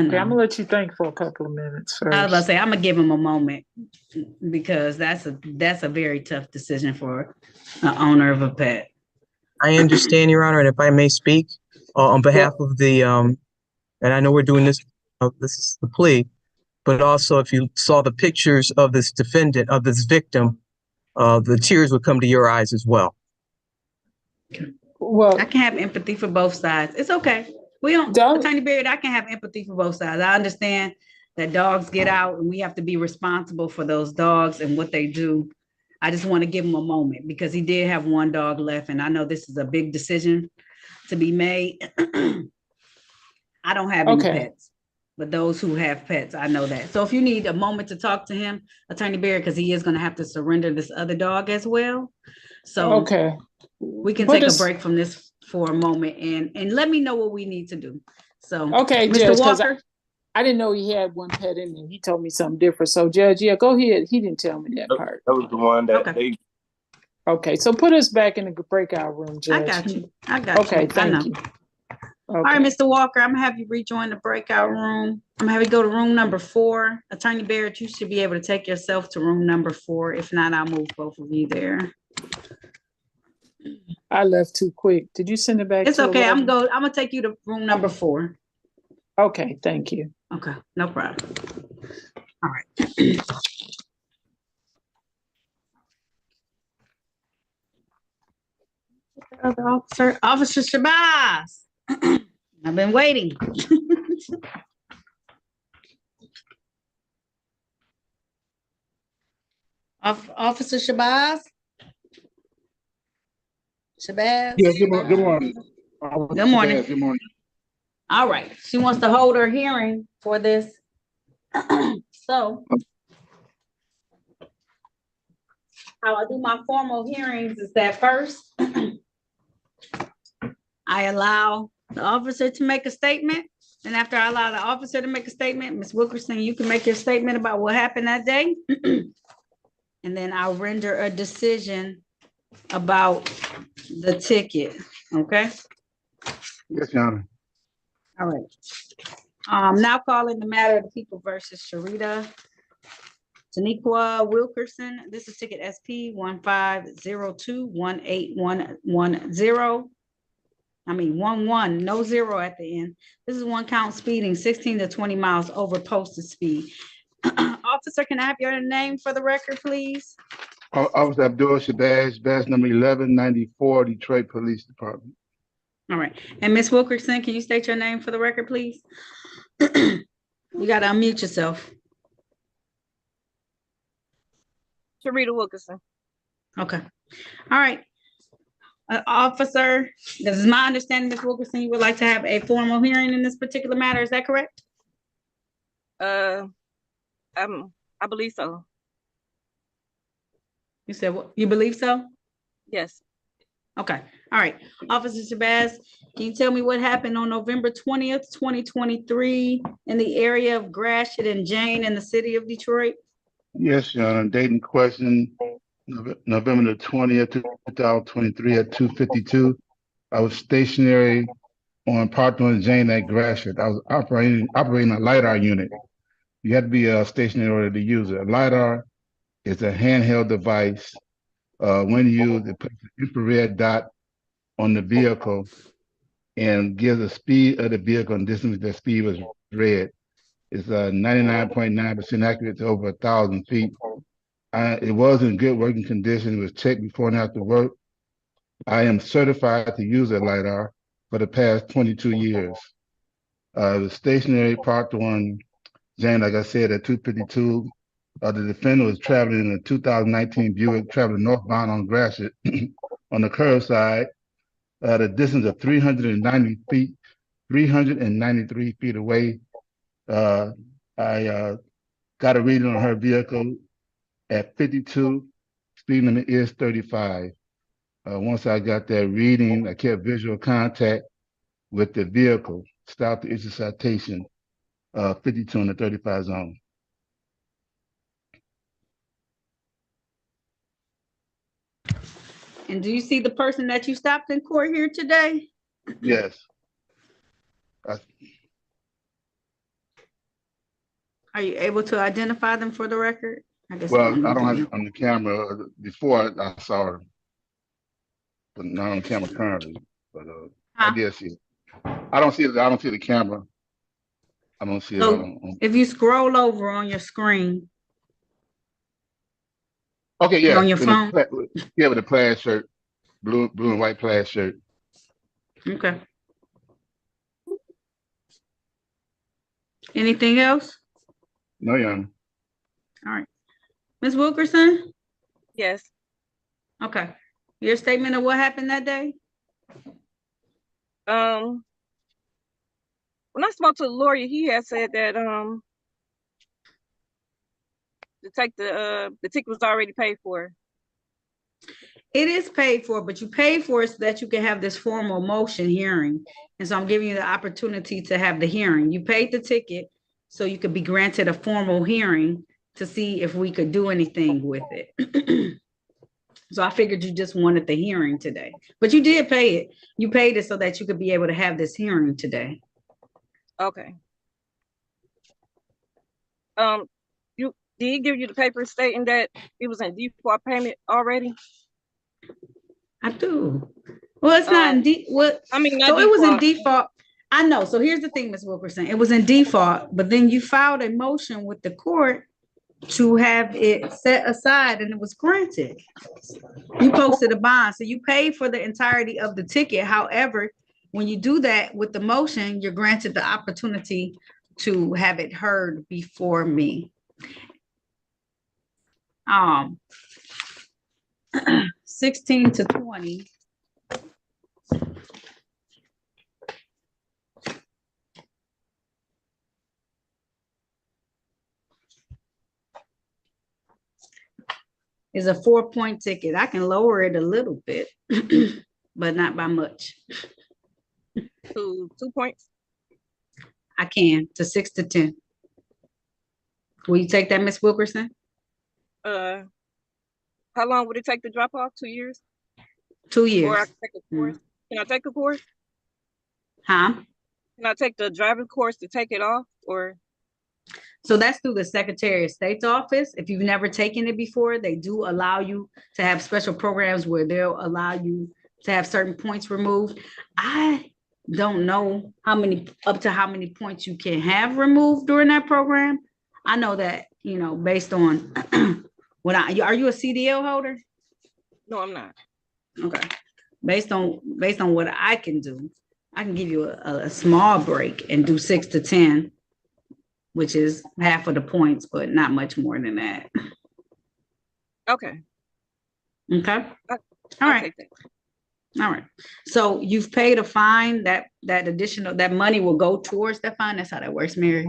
Okay, I'm gonna let you think for a couple of minutes first. I was about to say, I'm gonna give him a moment because that's a very tough decision for an owner of a pet. I understand, Your Honor, and if I may speak on behalf of the, and I know we're doing this, this is the plea, but also if you saw the pictures of this defendant, of this victim, the tears would come to your eyes as well. Well, I can have empathy for both sides. It's okay. We don't, Attorney Beard, I can have empathy for both sides. I understand that dogs get out and we have to be responsible for those dogs and what they do. I just want to give him a moment because he did have one dog left. And I know this is a big decision to be made. I don't have any pets, but those who have pets, I know that. So if you need a moment to talk to him, Attorney Beard, because he is going to have to surrender this other dog as well. So we can take a break from this for a moment and let me know what we need to do. So, Judge, Mr. Walker. I didn't know he had one pet in him. He told me something different. So, Judge, yeah, go ahead. He didn't tell me that part. That was the one that they. Okay, so put us back in the breakout room, Judge. I got you. Okay, thank you. All right, Mr. Walker, I'm gonna have you rejoin the breakout room. I'm gonna have you go to room number 4. Attorney Barrett, you should be able to take yourself to room number 4. If not, I'll move both of you there. I left too quick. Did you send it back? It's okay. I'm gonna take you to room number 4. Okay, thank you. Okay, no problem. All right. Officer Shabazz. I've been waiting. Officer Shabazz. Shabazz. Yes, good morning. Good morning. Good morning. All right. She wants to hold her hearing for this. So how I do my formal hearings is that first I allow the officer to make a statement. And after I allow the officer to make a statement, Ms. Wilkerson, you can make your statement about what happened that day. And then I'll render a decision about the ticket. Okay? Yes, Your Honor. All right. Now calling the matter of the people versus Sharita Taniqua Wilkerson. This is ticket SP 15021810. I mean 11, no 0 at the end. This is 1 count speeding 16 to 20 miles over posted speed. Officer, can I have your name for the record, please? Officer Abdul Shabazz, badge number 1194, Detroit Police Department. All right. And Ms. Wilkerson, can you state your name for the record, please? You got to unmute yourself. Sharita Wilkerson. Okay. All right. Officer, this is my understanding, Ms. Wilkerson, you would like to have a formal hearing in this particular matter. Is that correct? I believe so. You said what? You believe so? Yes. Okay. All right. Officer Shabazz, can you tell me what happened on November 20th, 2023 in the area of Gratiot and Jane in the city of Detroit? Yes, Your Honor. Date in question, November the 20th, 2023 at 2:52. I was stationary on Park North Jane at Gratiot. I was operating a LiDAR unit. You had to be stationary in order to use it. A LiDAR is a handheld device. When used, it puts an infrared dot on the vehicle and gives the speed of the vehicle and distance that speed was red. It's 99.9% accurate to over 1,000 feet. It was in good working condition. It was checked before and after work. I am certified to use a LiDAR for the past 22 years. The stationary parked on Jane, like I said, at 2:52, the defendant was traveling in a 2019 Buick, traveling northbound on Gratiot on the curbside at a distance of 393 feet away. I got a reading on her vehicle at 52. Speed limit is 35. Once I got that reading, I kept visual contact with the vehicle, stopped the issue citation, 52 in the 35 zone. And do you see the person that you stopped in court here today? Yes. Are you able to identify them for the record? I guess Well, I don't have it on the camera. Before I saw her, but not on camera currently. But I did see it. I don't see it. I don't see the camera. I don't see it. So if you scroll over on your screen. Okay, yeah. On your phone. Yeah, with a plaid shirt, blue and white plaid shirt. Okay. Anything else? No, Your Honor. All right. Ms. Wilkerson? Yes. Okay. Your statement of what happened that day? When I spoke to the lawyer, he had said that the ticket was already paid for. It is paid for, but you pay for it so that you can have this formal motion hearing. And so I'm giving you the opportunity to have the hearing. You paid the ticket so you could be granted a formal hearing to see if we could do anything with it. So I figured you just wanted the hearing today, but you did pay it. You paid it so that you could be able to have this hearing today. Okay. Did he give you the paper stating that it was in default payment already? I do. Well, it's not in default. I mean, so it was in default. I know. So here's the thing, Ms. Wilkerson. It was in default, but then you filed a motion with the court to have it set aside, and it was granted. You posted a bond, so you paid for the entirety of the ticket. However, when you do that with the motion, you're granted the opportunity to have it heard before me. 16 to 20. Is a 4-point ticket. I can lower it a little bit, but not by much. To 2 points? I can, to 6 to 10. Will you take that, Ms. Wilkerson? How long would it take to drop off? 2 years? 2 years. Or I can take a course? Can I take a course? Huh? Can I take the driving course to take it off, or? So that's through the Secretary of State's office. If you've never taken it before, they do allow you to have special programs where they'll allow you to have certain points removed. I don't know up to how many points you can have removed during that program. I know that, based on are you a CDL holder? No, I'm not. Okay. Based on what I can do, I can give you a small break and do 6 to 10, which is half of the points, but not much more than that. Okay. Okay. All right. All right. So you've paid a fine. That additional money will go towards that fine. That's how that works, Mary.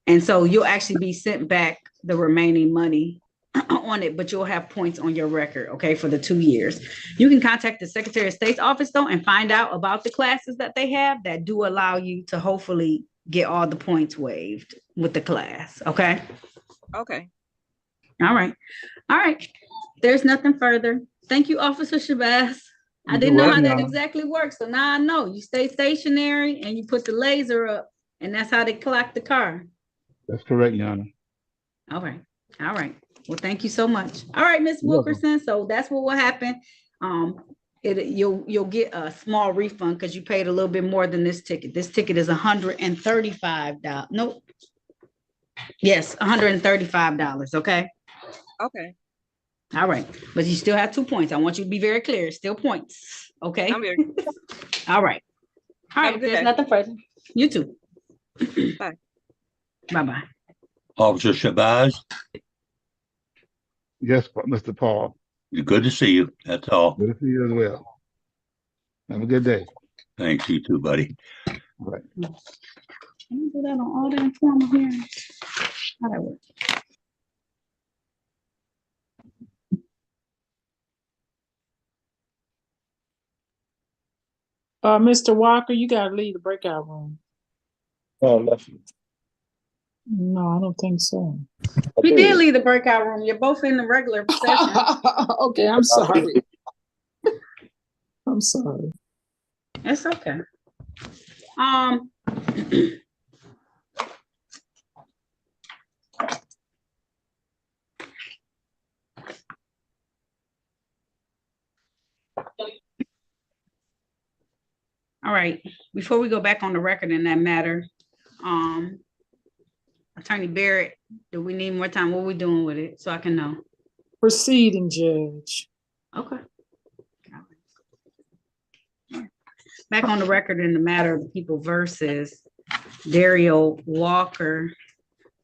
And so you'll actually be sent back the remaining money on it, but you'll have points on your record, okay, for the 2 years. You can contact the Secretary of State's office though and find out about the classes that they have that do allow you to hopefully get all the points waived with the class, okay? Okay. All right. All right. There's nothing further. Thank you, Officer Shabazz. I didn't know how that exactly works, so now I know. You stay stationary and you put the laser up, and that's how they clock the car. That's correct, Your Honor. All right. All right. Well, thank you so much. All right, Ms. Wilkerson. So that's what will happen. You'll get a small refund because you paid a little bit more than this ticket. This ticket is $135. Nope. Yes, $135. Okay. Okay. All right, but you still have 2 points. I want you to be very clear. It's still points. Okay. I'm very. All right. All right. There's nothing further. You too. Bye. Bye-bye. Officer Shabazz, Yes, Mr. Paul. good to see you. That's all. Good to see you as well. Have a good day. Thanks, you too, buddy. Right. Can you do that on all the informal hearings? How that work? Mr. Walker, you gotta leave the breakout room. Oh, left. No, I don't think so. He did leave the breakout room. You're both in the regular session. Okay, I'm sorry. I'm sorry. It's okay. All right, before we go back on the record in that matter, Attorney Barrett, do we need more time? What are we doing with it so I can know? Proceeding, Judge. Okay. Back on the record in the matter of the people versus Dario Walker.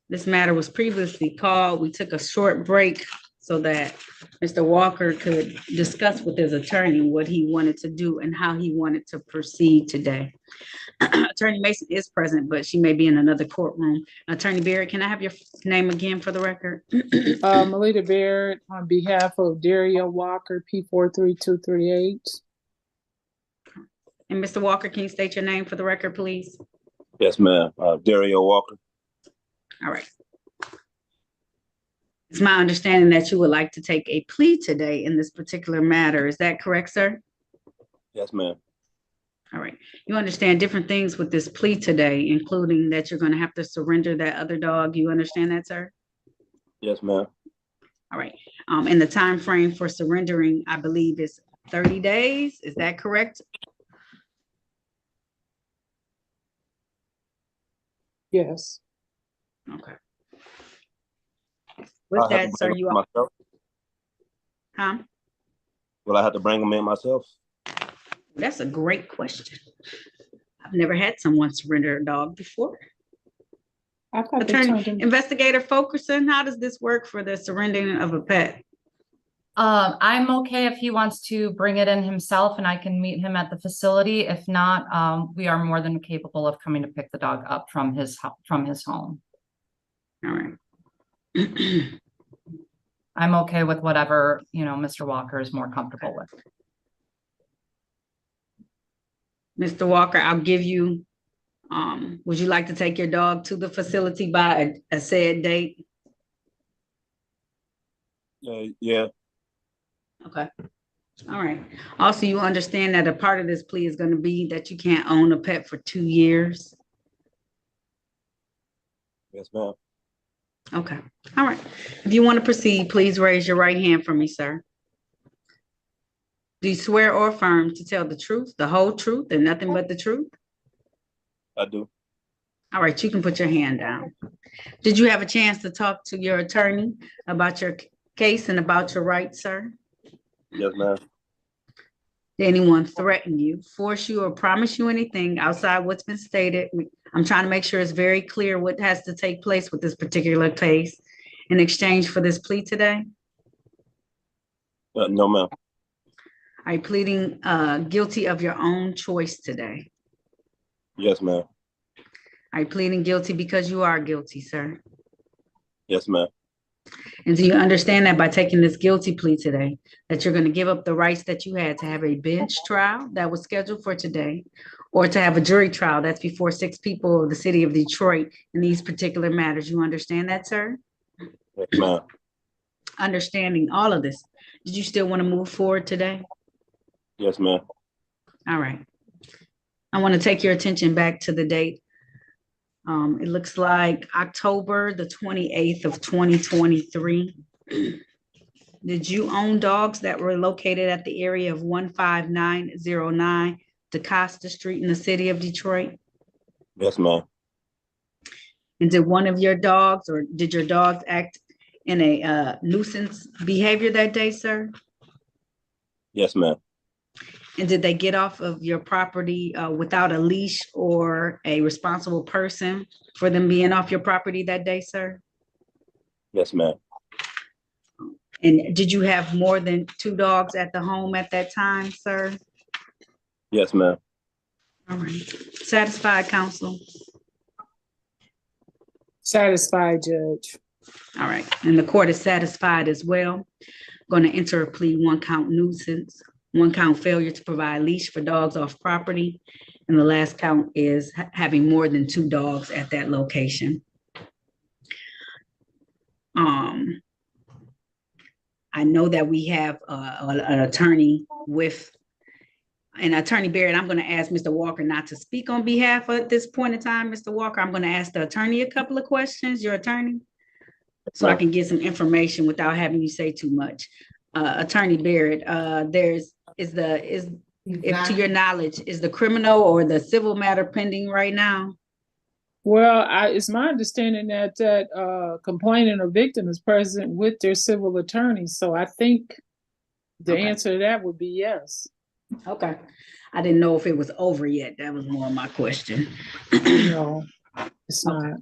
This matter was previously called. We took a short break so that Mr. Walker could discuss with his attorney what he wanted to do and how he wanted to proceed today. Attorney Mason is present, but she may be in another courtroom. Attorney Barrett, can I have your name again for the record? Marlena Barrett on behalf of Dario Walker, P43238. And Mr. Walker, can you state your name for the record, please? Yes, ma'am. Dario Walker. All right. It's my understanding that you would like to take a plea today in this particular matter. Is that correct, sir? Yes, ma'am. All right. You understand different things with this plea today, including that you're going to have to surrender that other dog. You understand that, sir? Yes, ma'am. All right. And the time frame for surrendering, I believe, is 30 days. Is that correct? Yes. Okay. With that, sir, you are. Myself? Huh? Will I have to bring them in myself? That's a great question. I've never had someone surrender a dog before. Attorney, Investigator Fulkerson, how does this work for the surrendering of a pet? I'm okay if he wants to bring it in himself and I can meet him at the facility. If not, we are more than capable of coming to pick the dog up from his home. All right. I'm okay with whatever, Mr. Walker is more comfortable with. Mr. Walker, I'll give you, would you like to take your dog to the facility by a said date? Yeah. Okay. All right. Also, you understand that a part of this plea is going to be that you can't own a pet for 2 years? Yes, ma'am. Okay. All right. If you want to proceed, please raise your right hand for me, sir. Do you swear or affirm to tell the truth, the whole truth, and nothing but the truth? I do. All right. You can put your hand down. Did you have a chance to talk to your attorney about your case and about your rights, sir? Yes, ma'am. Did anyone threaten you, force you, or promise you anything outside what's been stated? I'm trying to make sure it's very clear what has to take place with this particular case in exchange for this plea today. No, ma'am. Are you pleading guilty of your own choice today? Yes, ma'am. Are you pleading guilty because you are guilty, sir? Yes, ma'am. And do you understand that by taking this guilty plea today, that you're going to give up the rights that you had to have a bench trial that was scheduled for today, or to have a jury trial that's before 6 people of the city of Detroit in these particular matters? You understand that, sir? Yes, ma'am. Understanding all of this, did you still want to move forward today? Yes, ma'am. All right. I want to take your attention back to the date. It looks like October the 28th of 2023. Did you own dogs that were located at the area of 15909 DeCosta Street in the city of Detroit? Yes, ma'am. And did one of your dogs, or did your dogs act in a nuisance behavior that day, sir? Yes, ma'am. And did they get off of your property without a leash or a responsible person for them being off your property that day, sir? Yes, ma'am. And did you have more than 2 dogs at the home at that time, sir? Yes, ma'am. All right. Satisfied, counsel? Satisfied, Judge. All right. And the court is satisfied as well. Going to enter a plea 1 count nuisance, 1 count failure to provide leash for dogs off property. And the last count is having more than 2 dogs at that location. I know that we have an attorney with, and Attorney Barrett, I'm going to ask Mr. Walker not to speak on behalf at this point in time. Mr. Walker, I'm going to ask the attorney a couple of questions, your attorney, so I can get some information without having you say too much. Attorney Barrett, if to your knowledge, is the criminal or the civil matter pending right now? Well, it's my understanding that complainant or victim is present with their civil attorney. So I think the answer to that would be yes. Okay. I didn't know if it was over yet. That was more of my question. No, it's not.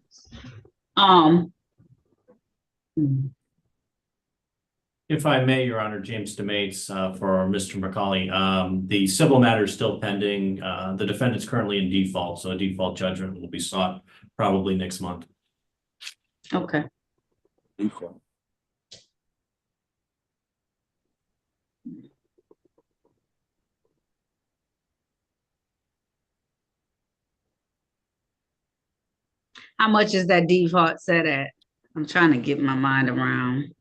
If I may, Your Honor, James DeMates for Mr. McCauley. The civil matter is still pending. The defendant's currently in default, so a default judgment will be sought probably next month. Okay. Default. How much is that default set at? I'm trying to get my mind around.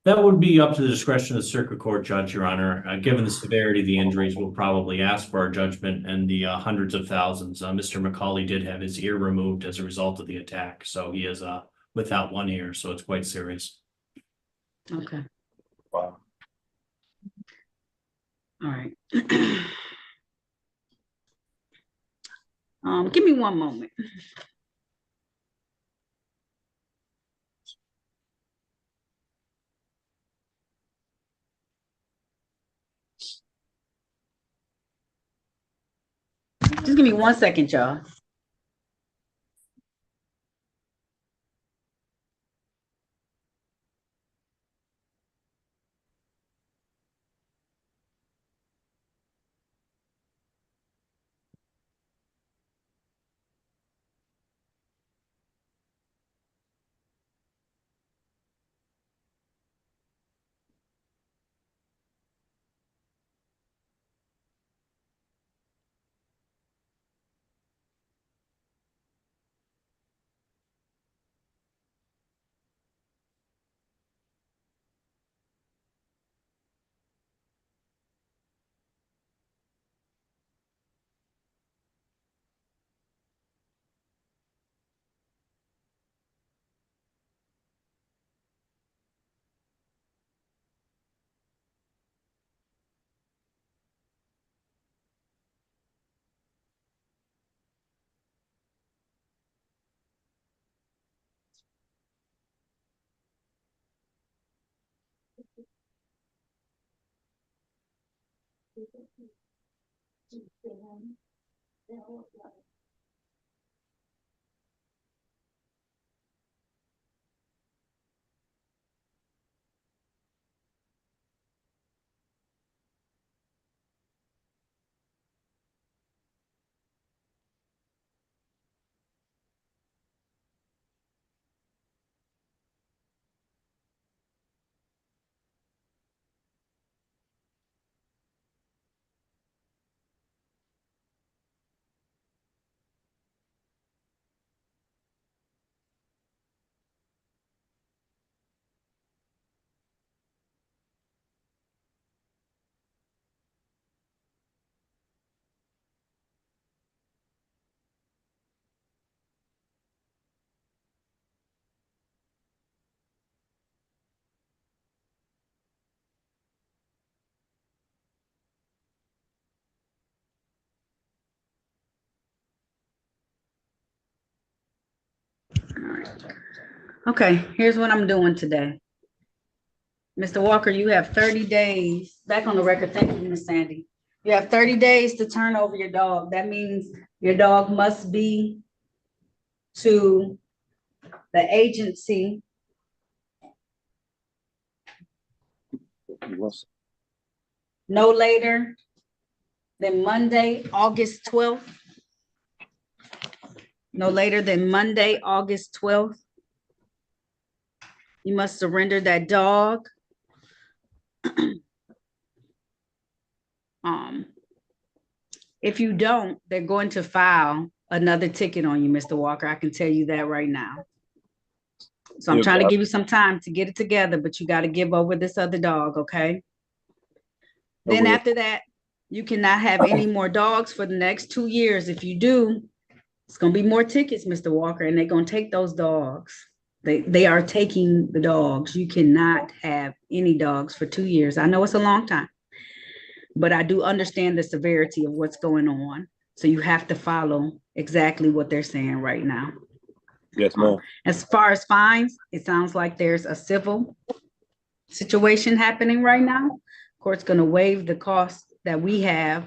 That would be up to the discretion of the circuit court judge, Your Honor. Given the severity of the injuries, we'll probably ask for a judgment in the hundreds of thousands. Mr. McCauley did have his ear removed as a result of the attack, so he is without 1 ear, so it's quite serious. Okay. Wow. All right. Give me 1 moment. Just give me 1 second, y'all. Okay, here's what I'm doing today. Mr. Walker, you have 30 days, back on the record, thank you, Ms. Sandy. You have 30 days to turn over your dog. That means your dog must be to the agency No later than Monday, August 12th. No later than Monday, August 12th. You must surrender that dog. If you don't, they're going to file another ticket on you, Mr. Walker. I can tell you that right now. So I'm trying to give you some time to get it together, but you got to give over this other dog, okay? Then after that, you cannot have any more dogs for the next 2 years. If you do, it's going to be more tickets, Mr. Walker, and they're going to take those dogs. They are taking the dogs. You cannot have any dogs for 2 years. I know it's a long time, but I do understand the severity of what's going on. So you have to follow exactly what they're saying right now. Yes, ma'am. As far as fines, it sounds like there's a civil situation happening right now. Court's going to waive the cost that we have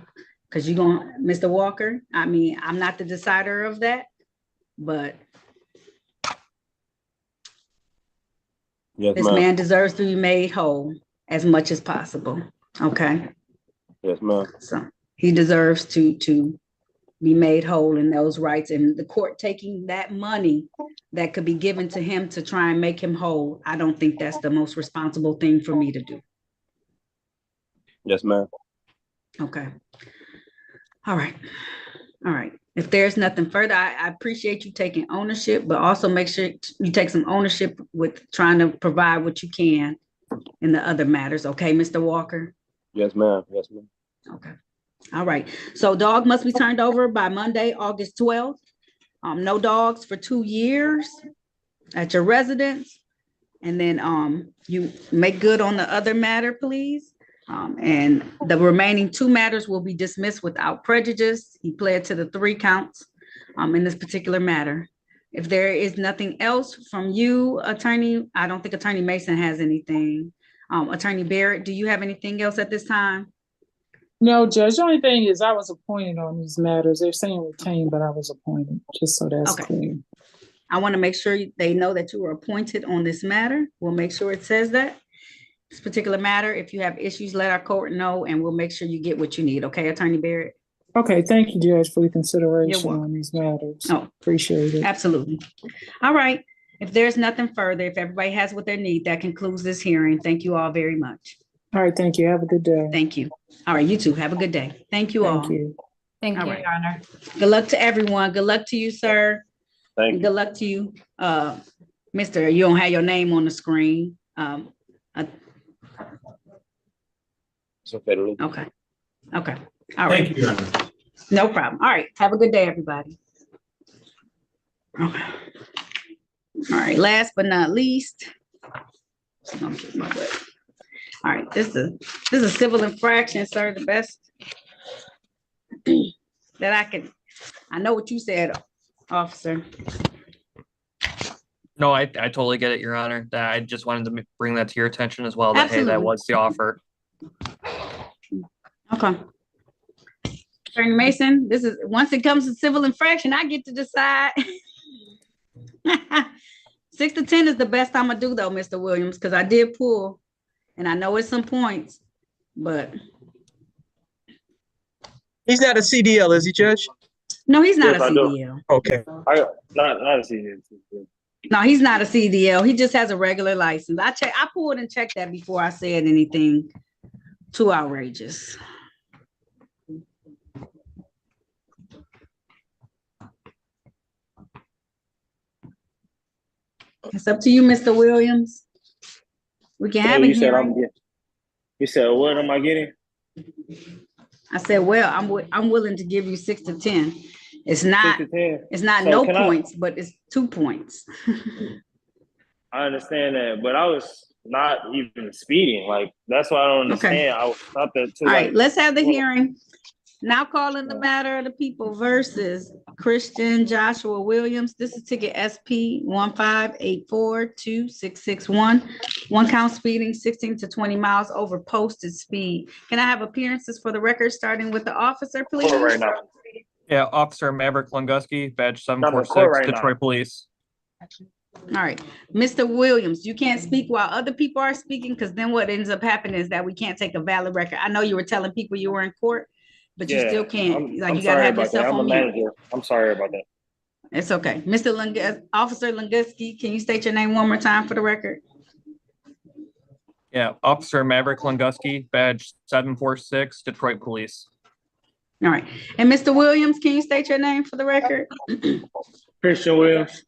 because you're going, Mr. Walker, I mean, I'm not the decider of that, but Yes, this ma'am. man deserves to be made whole as much as possible. Okay. Yes, ma'am. So he deserves to be made whole in those rights, and the court taking that money that could be given to him to try and make him whole. I don't think that's the most responsible thing for me to do. Yes, ma'am. Okay. All right. All right. If there's nothing further, I appreciate you taking ownership, but also make sure you take some ownership with trying to provide what you can in the other matters. Okay, Mr. Walker? Yes, ma'am. Yes, ma'am. Okay. All right. So dog must be turned over by Monday, August 12th. No dogs for 2 years at your residence. And then you make good on the other matter, please. And the remaining 2 matters will be dismissed without prejudice. He pled to the 3 counts in this particular matter. If there is nothing else from you, attorney, I don't think Attorney Mason has anything. Attorney Barrett, do you have anything else at this time? No, Judge. The only thing is I was appointed on these matters. They're saying retained, but I was appointed, just so that's clear. I want to make sure they know that you were appointed on this matter. We'll make sure it says that. This particular matter, if you have issues, let our court know, and we'll make sure you get what you need. Okay, Attorney Barrett? Okay, thank you, Judge, for your consideration on these matters. Oh, appreciate it. Absolutely. All right. If there's nothing further, if everybody has what they need, that concludes this hearing. Thank you all very much. All right, thank you. Have a good day. Thank you. All right, you too. Have a good day. Thank you all. Thank you. Thank you, right. Your Honor. Good luck to everyone. Good luck to you, sir. Thank And you. good luck to you. Mister, you don't have your name on the screen. It's okay to leave. Okay. Okay. All right. Thank you, Your Honor. No problem. All right. Have a good day, everybody. Okay. All right. Last but not least. All right. This is a civil infraction, sir. The best that I can. I know what you said, officer. No, I totally get it, Your Honor. That I just wanted to bring that to your attention as well. That hey, that Absolutely. was the offer. Okay. Attorney Mason, this is once it comes to civil infraction, I get to decide. 6 to 10 is the best I'm gonna do though, Mr. Williams, because I did pull, and I know it's some points, but He's not a CDL, is he, Judge? no, he's not Yes, a I do. CDL. Okay. Not a senior. No, he's not a CDL. He just has a regular license. I pulled and checked that before I said anything too outrageous. It's up to you, Mr. Williams. We can have a hearing. You said, what am I getting? I said, well, I'm willing to give you 6 to 10. It's not 6 to 10. It's not So no can I- points, but it's 2 points. I understand that, but I was not even speeding. Like, that's what I don't understand. Okay. I was not that too. All right, like, let's have the hearing. Now calling the matter of the people versus Christian Joshua Williams. This is ticket SP 158426661. 1 count speeding 16 to 20 miles over posted speed. Can I have appearances for the record, starting with the officer, please? court right now. Yeah, Officer Maverick Lunguski, badge I'm in court 746, right now. Detroit Police. All right, Mr. Williams, you can't speak while other people are speaking, because then what ends up happening is that we can't take a valid record. I know you were telling people you were in court, but you still can't. I'm You gotta sorry have about that. yourself I'm a on mute. manager. I'm sorry about that. It's okay. Mr. Officer Lunguski, can you state your name one more time for the record? Yeah, Officer Maverick Lunguski, badge 746, Detroit Police. All right. And Mr. Williams, can you state your name for the record? Christian Williams.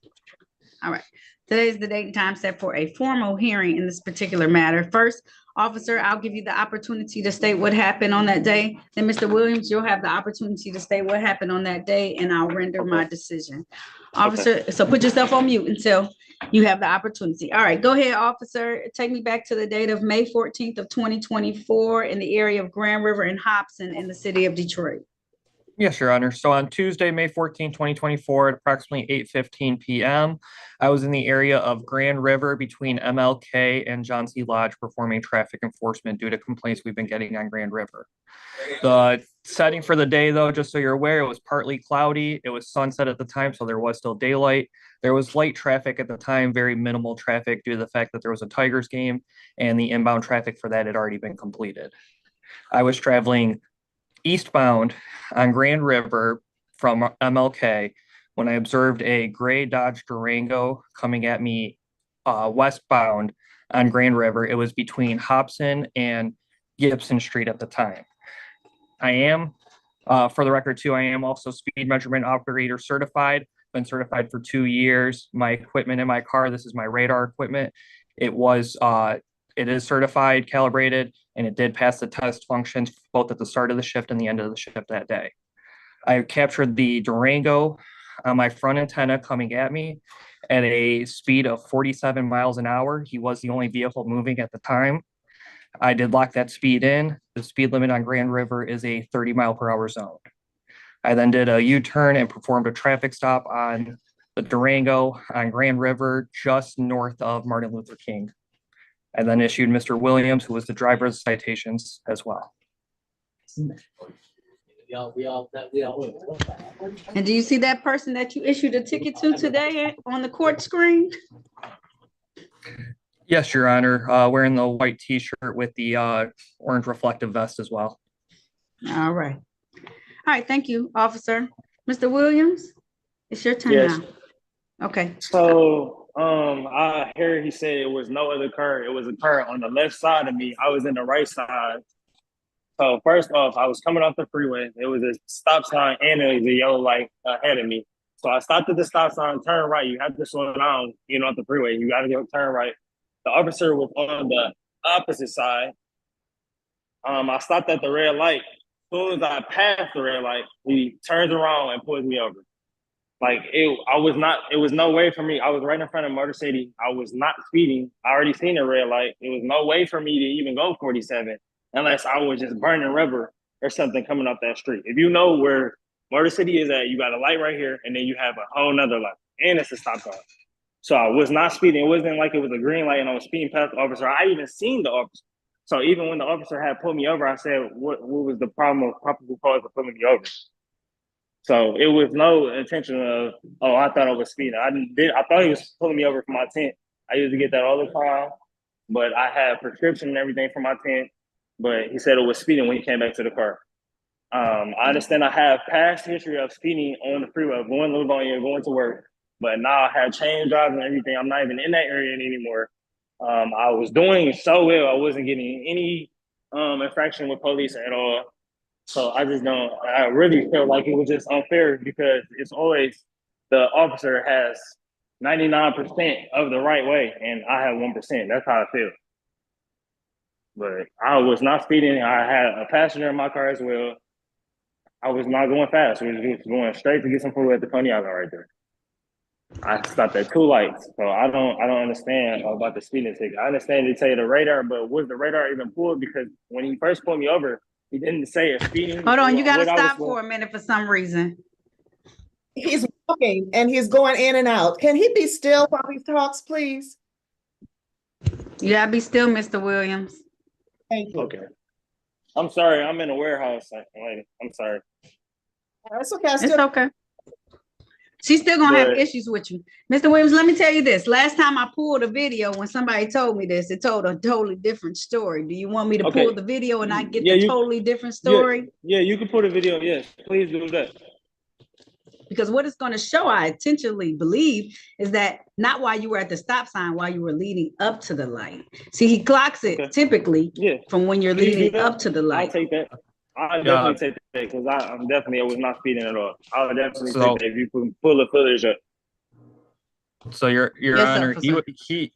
All right. Today is the date and time set for a formal hearing in this particular matter. First, officer, I'll give you the opportunity to state what happened on that day. Then Mr. Williams, you'll have the opportunity to state what happened on that day, and I'll render my decision. Officer, so put yourself on mute until you have the opportunity. All right, go ahead, officer. Take me back to the date of May 14th of 2024 in the area of Grand River and Hobson in the city of Detroit. Yes, Your Honor. So on Tuesday, May 14, 2024, at approximately 8:15 p.m., I was in the area of Grand River between MLK and John C. Lodge performing traffic enforcement due to complaints we've been getting on Grand River. The setting for the day, though, just so you're aware, it was partly cloudy. It was sunset at the time, so there was still daylight. There was light traffic at the time, very minimal traffic due to the fact that there was a Tigers game, and the inbound traffic for that had already been completed. I was traveling eastbound on Grand River from MLK when I observed a gray Dodge Durango coming at me westbound on Grand River. It was between Hobson and Gibson Street at the time. I am, for the record too, I am also speed measurement operator certified, been certified for 2 years. My equipment in my car, this is my radar equipment. It is certified, calibrated, and it did pass the test functions both at the start of the shift and the end of the shift that day. I captured the Durango on my front antenna coming at me at a speed of 47 miles an hour. He was the only vehicle moving at the time. I did lock that speed in. The speed limit on Grand River is a 30 mile per hour zone. I then did a U-turn and performed a traffic stop on the Durango on Grand River, just north of Martin Luther King. I then issued Mr. Williams, who was the driver of the citations, as well. And do you see that person that you issued a ticket to today on the court screen? Yes, Your Honor, wearing the white t-shirt with the orange reflective vest as well. All right. All right, thank you, officer. Mr. Williams, it's your turn Yes. now. Okay. So I heard he said it was no other car. It was a car on the left side of me. I was in the right side. So first off, I was coming off the freeway. It was a stop sign and it was a yellow light ahead of me. So I stopped at the stop sign, turn right. You have to slow down, off the freeway. You got to go turn right. The officer was on the opposite side. I stopped at the red light. As soon as I passed the red light, he turns around and pulls me over. It was no way for me. I was right in front of Motor City. I was not speeding. I already seen a red light. It was no way for me to even go 47 unless I was just burning rubber or something coming up that street. If you know where Motor City is at, you got a light right here, and then you have a whole nother light, and it's a stop sign. So I was not speeding. It wasn't like it was a green light and I was speeding past the officer. I even seen the officer. So even when the officer had pulled me over, I said, what was the problem of probable cause of pulling me over? So it was no intention of, I thought I was speeding. I thought he was pulling me over for my tent. I used to get that all the time, but I had prescription and everything for my tent. But he said it was speeding when he came back to the car. I understand I have past history of speeding on the freeway, going to Livonia, going to work. But now I have changed jobs and everything. I'm not even in that area anymore. I was doing so well. I wasn't getting any infraction with police at all. So I really felt like it was just unfair because it's always the officer has 99% of the right way and I have 1%. That's how I feel. But I was not speeding. I had a passenger in my car as well. I was not going fast. We were just going straight to get some food at the Coney Island right there. I stopped at 2 lights. So I don't understand about the speeding ticket. I understand they tell you the radar, but was the radar even pulled? Because when he first pulled me over, he didn't say a speeding. Hold on, you got to stop for a minute for some reason. He's walking and he's going in and out. Can he be still while he talks, please? You got to be still, Mr. Williams. Thank you. Okay. I'm sorry. I'm in a warehouse. I'm sorry. That's okay. It's okay. She's still gonna have But- issues with you. Mr. Williams, let me tell you this. Last time I pulled a video, when somebody told me this, it told a totally different story. Do you want me to Okay. pull the video and I get Yeah, the you- totally different story? Yeah, you can put a video. Yes, please do that. Because what it's going to show, I intentionally believe, is that not while you were at the stop sign, while you were leading up to the light. See, he clocks it typically from when you're Can you do leading that? up to the I'll light. take that. I'll definitely take that because I was not speeding at all. I'll definitely So- take that if you can pull the footage up. So your Yes, honor, officer.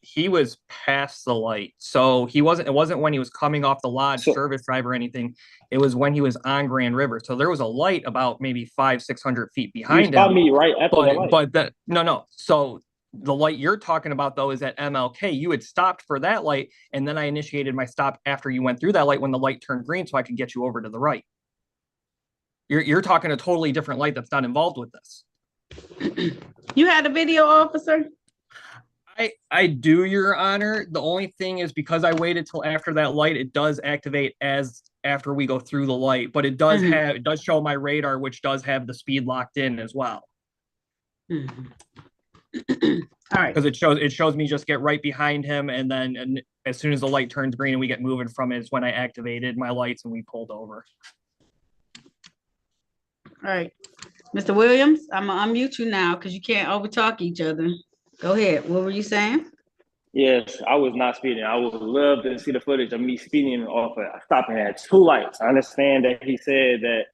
he was past the light. So it wasn't when he was coming off the lodge service drive or anything. It was when he was on Grand River. So there was a light about maybe 500-600 feet behind him. stopped me right after the light. But that no. So the light you're talking about though is at MLK. You had stopped for that light, and then I initiated my stop after you went through that light when the light turned green, so I could get you over to the right. You're talking a totally different light that's not involved with this. You had a video, officer? I do, your honor. The only thing is because I waited till after that light, it does activate as after we go through the light, but it does have it does show my radar, which does have the speed locked in as well. All right. Because it shows me just get right behind him, and then as soon as the light turns green and we get moving from it is when I activated my lights and we pulled over. All right. Mr. Williams, I'm gonna unmute you now because you can't overtalk each other. Go ahead. What were you saying? Yes, I was not speeding. I would love to see the footage of me speeding off of stopping at 2 lights. I understand that he said that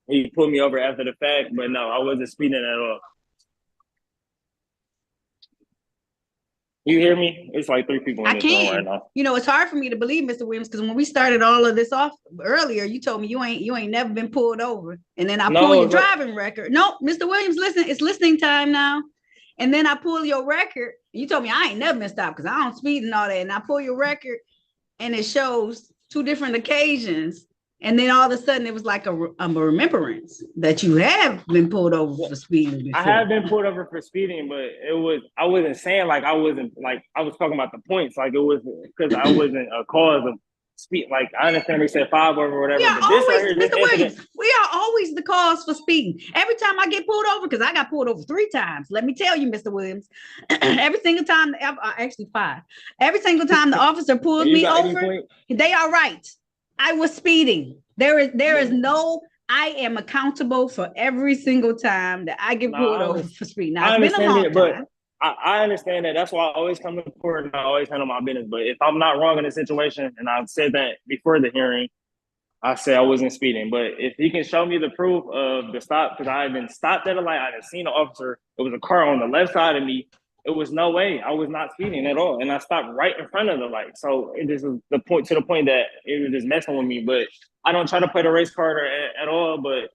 he pulled me over after the fact, but no, I wasn't speeding at all. You hear me? It's like 3 people in I this room right can. now. You know, it's hard for me to believe, Mr. Williams, because when we started all of this off earlier, you told me you ain't never been pulled over. And then I pull your driving record. No, Mr. Williams, listen, it's listening time now. And then I pull your record. You told me I ain't never been stopped because I don't speed and all that. And I pull your record and it shows 2 different occasions. And then all of a sudden it was like a remembrance that you have been pulled over for speeding before. I have been pulled over for speeding, but I wasn't saying like I was talking about the points. Like it was because I wasn't a cause of speed. Like I understand they said 5 over or whatever. We are But this always, right here, this Mr. Williams, incident, we are always the cause for speeding. Every time I get pulled over, because I got pulled over 3 times. Let me tell you, Mr. Williams, every single time, actually 5. Every single time the officer pulls me over, they are right. I was speeding. There is no, I am accountable for every single time that I get pulled over for speeding. Now, it's been a long time. I understand that. That's why I always come to court and I always handle my business. But if I'm not wrong in a situation, and I've said that before the hearing, I say I wasn't speeding. But if he can show me the proof of the stop, because I had been stopped at a light, I had seen an officer. It was a car on the left side of me. It was no way. I was not speeding at all. And I stopped right in front of the light. So it just was the point that it was just messing with me. But I don't try to play the race card at all, but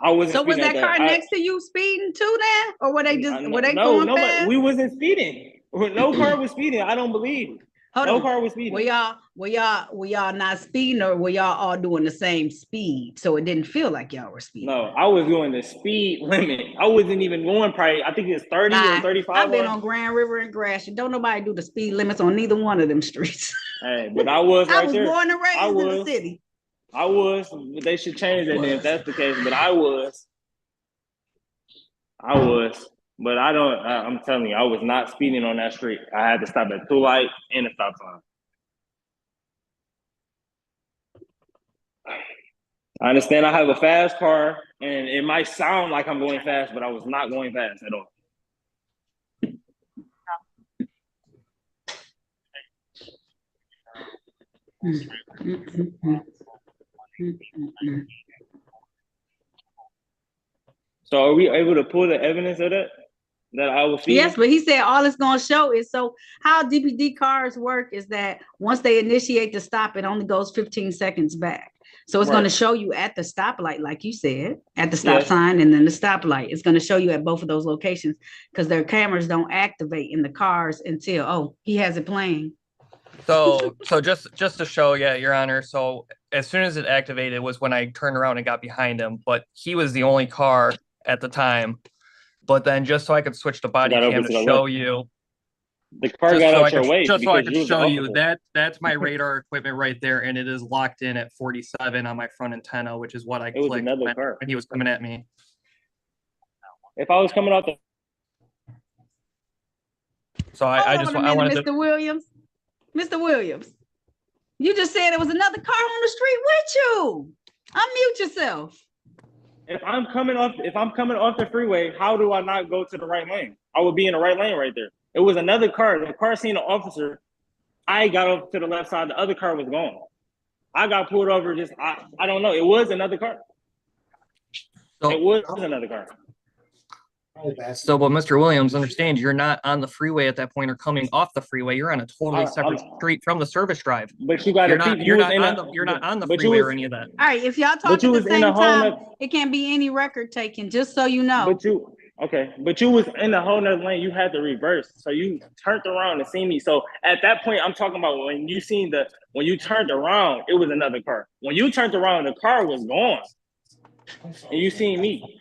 I wasn't So was speeding that car next to you speeding too then? Or were they going fast? We wasn't speeding. No car was speeding. I don't believe. No car was speeding. Were y'all not speeding, or were y'all all doing the same speed? So it didn't feel like y'all were speeding. No, I was doing the speed limit. I wasn't even going probably, I think it's 30 or 35. I've been on Grand River and Gratiot. Don't nobody do the speed limits on neither one of them streets. Hey, but I was right there. I was born and raised in the city. I was. They should change that then if that's the case. But I was. But I don't. I'm telling you, I was not speeding on that street. I had to stop at 2 lights and a stop sign. I understand I have a fast car, and it might sound like I'm going fast, but I was not going fast at all. So are we able to pull the evidence of that I was speeding? Yes, but he said all it's going to show is, so how DPD cars work is that once they initiate the stop, it only goes 15 seconds back. So it's going to show you at the stoplight, like you said, at the stop sign and then the stoplight. It's going to show you at both of those locations because their cameras don't activate in the cars until, oh, he has it playing. So just to show you, Your Honor, so as soon as it activated was when I turned around and got behind him, but he was the only car at the time. But then just so I could switch the body cam to show you. The car got out your way. Just so I could show you that's my radar equipment right there, and it is locked in at 47 on my front antenna, which is what I clicked when he was coming at me. If I was coming out the So I Hold just on a I minute, wanted to. Mr. Williams. Mr. Williams, you just said there was another car on the street with you. Unmute yourself. If I'm coming off the freeway, how do I not go to the right lane? I would be in the right lane right there. It was another car. The car seen an officer. I got off to the left side. The other car was gone. I got pulled over. I don't know. It was another car. It was another car. So, but Mr. Williams, understand you're not on the freeway at that point or coming off the freeway. You're on a totally separate street from the service drive. But you got to think you're not on the freeway or any of that. All right, if y'all talk at the same time, it can't be any record taken, just so you know. But you was in the whole nother lane. You had to reverse, so you turned around to see me. So at that point, I'm talking about when you turned around, it was another car. When you turned around, the car was gone, and you seen me.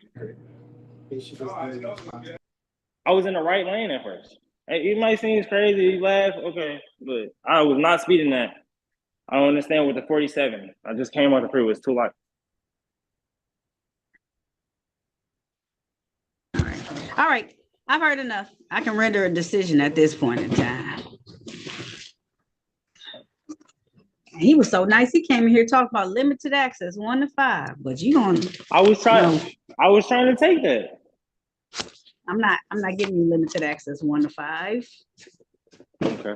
I was in the right lane at first. Hey, it might seem crazy, you laugh, okay, but I was not speeding that. I don't understand with the 47. I just came off the freeway. It's too light. All right, I've heard enough. I can render a decision at this point in time. He was so nice. He came in here talking about limited access 1 to 5, but you gonna. I was trying to take that. I'm not giving you limited access 1 to 5. Okay.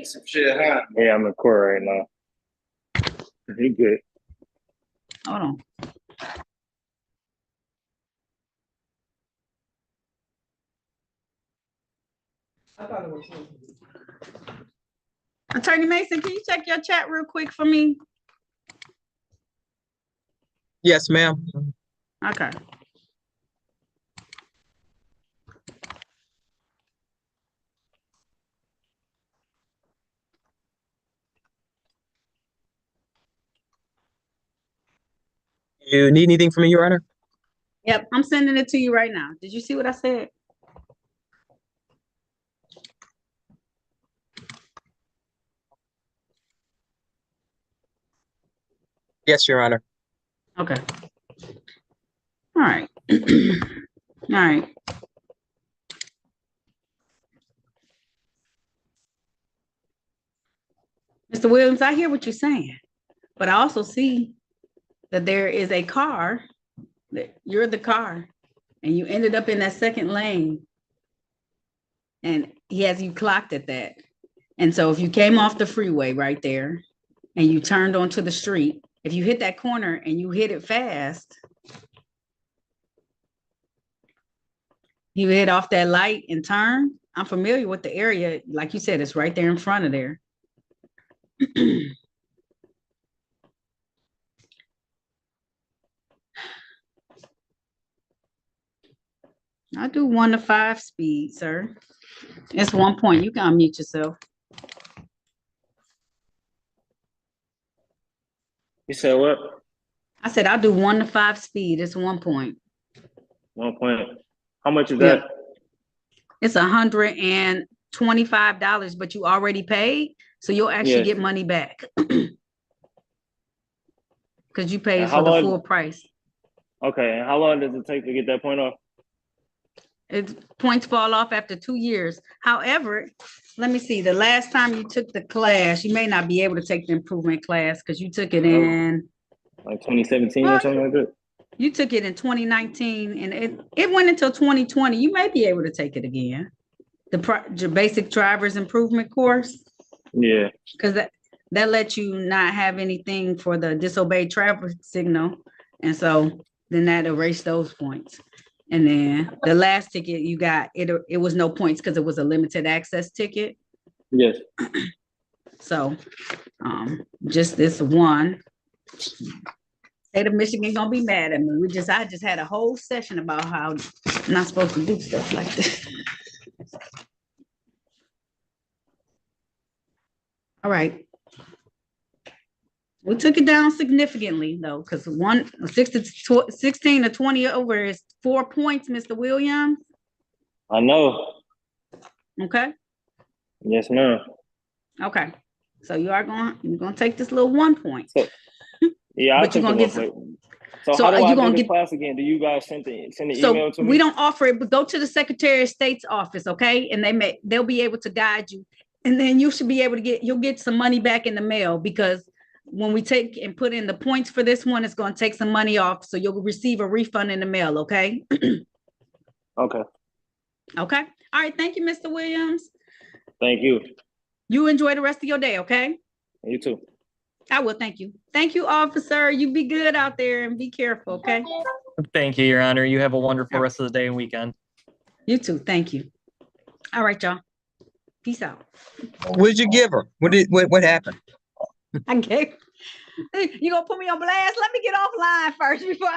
Some shit, huh? Yeah, I'm in court right now. You good? Hold on. Attorney Mason, can you check your chat real quick for me? Yes, ma'am. Okay. You need anything from me, Your Honor? Yep, I'm sending it to you right now. Did you see what I said? Yes, Your Honor. Okay. All right. All right. Mr. Williams, I hear what you're saying, but I also see that there is a car, that you're the car, and you ended up in that second lane, and he has you clocked at that. And so if you came off the freeway right there and you turned onto the street, if you hit that corner and you hit it fast, you hit off that light and turn. I'm familiar with the area. Like you said, it's right there in front of there. I do 1 to 5 speed, sir. It's 1 point. You can unmute yourself. You said what? I said I'll do 1 to 5 speed. It's 1 point. 1 point. How much is that? It's $125, but you already paid, so you'll actually get money back because you paid for the full price. Okay, and how long does it take to get that point off? Points fall off after 2 years. However, let me see, the last time you took the class, you may not be able to take the improvement class because you took it in like 2017 or something like that. You took it in 2019 and it went until 2020. You may be able to take it again. The basic driver's improvement course. Yeah. Because that lets you not have anything for the disobeyed traffic signal. And so then that erased those points. And then the last ticket you got, it was no points because it was a limited access ticket. Yes. So just this one. State of Michigan gonna be mad at me. I just had a whole session about how I'm not supposed to do stuff like this. All right. We took it down significantly though, because 16 to 20 over is 4 points, Mr. Williams. I know. Okay. Yes, ma'am. Okay. So you're gonna take this little 1 point. So, yeah, but you're gonna get some. So how do I do this class again? Do you guys send the email to me? We don't offer it, but go to the Secretary of State's office, okay? And they'll be able to guide you. And then you should be able to you'll get some money back in the mail because when we take and put in the points for this one, it's going to take some money off. So you'll receive a refund in the mail, okay? Okay. Okay. All right. Thank you, Mr. Williams. Thank you. You enjoy the rest of your day, okay? You too. I will. Thank you. Thank you, officer. You be good out there and be careful, okay? Thank you, Your Honor. You have a wonderful rest of the day and weekend. You too. Thank you. All right, y'all. Peace out. What did you give her? What happened? I gave. You gonna put me on blast? Let me get offline first before I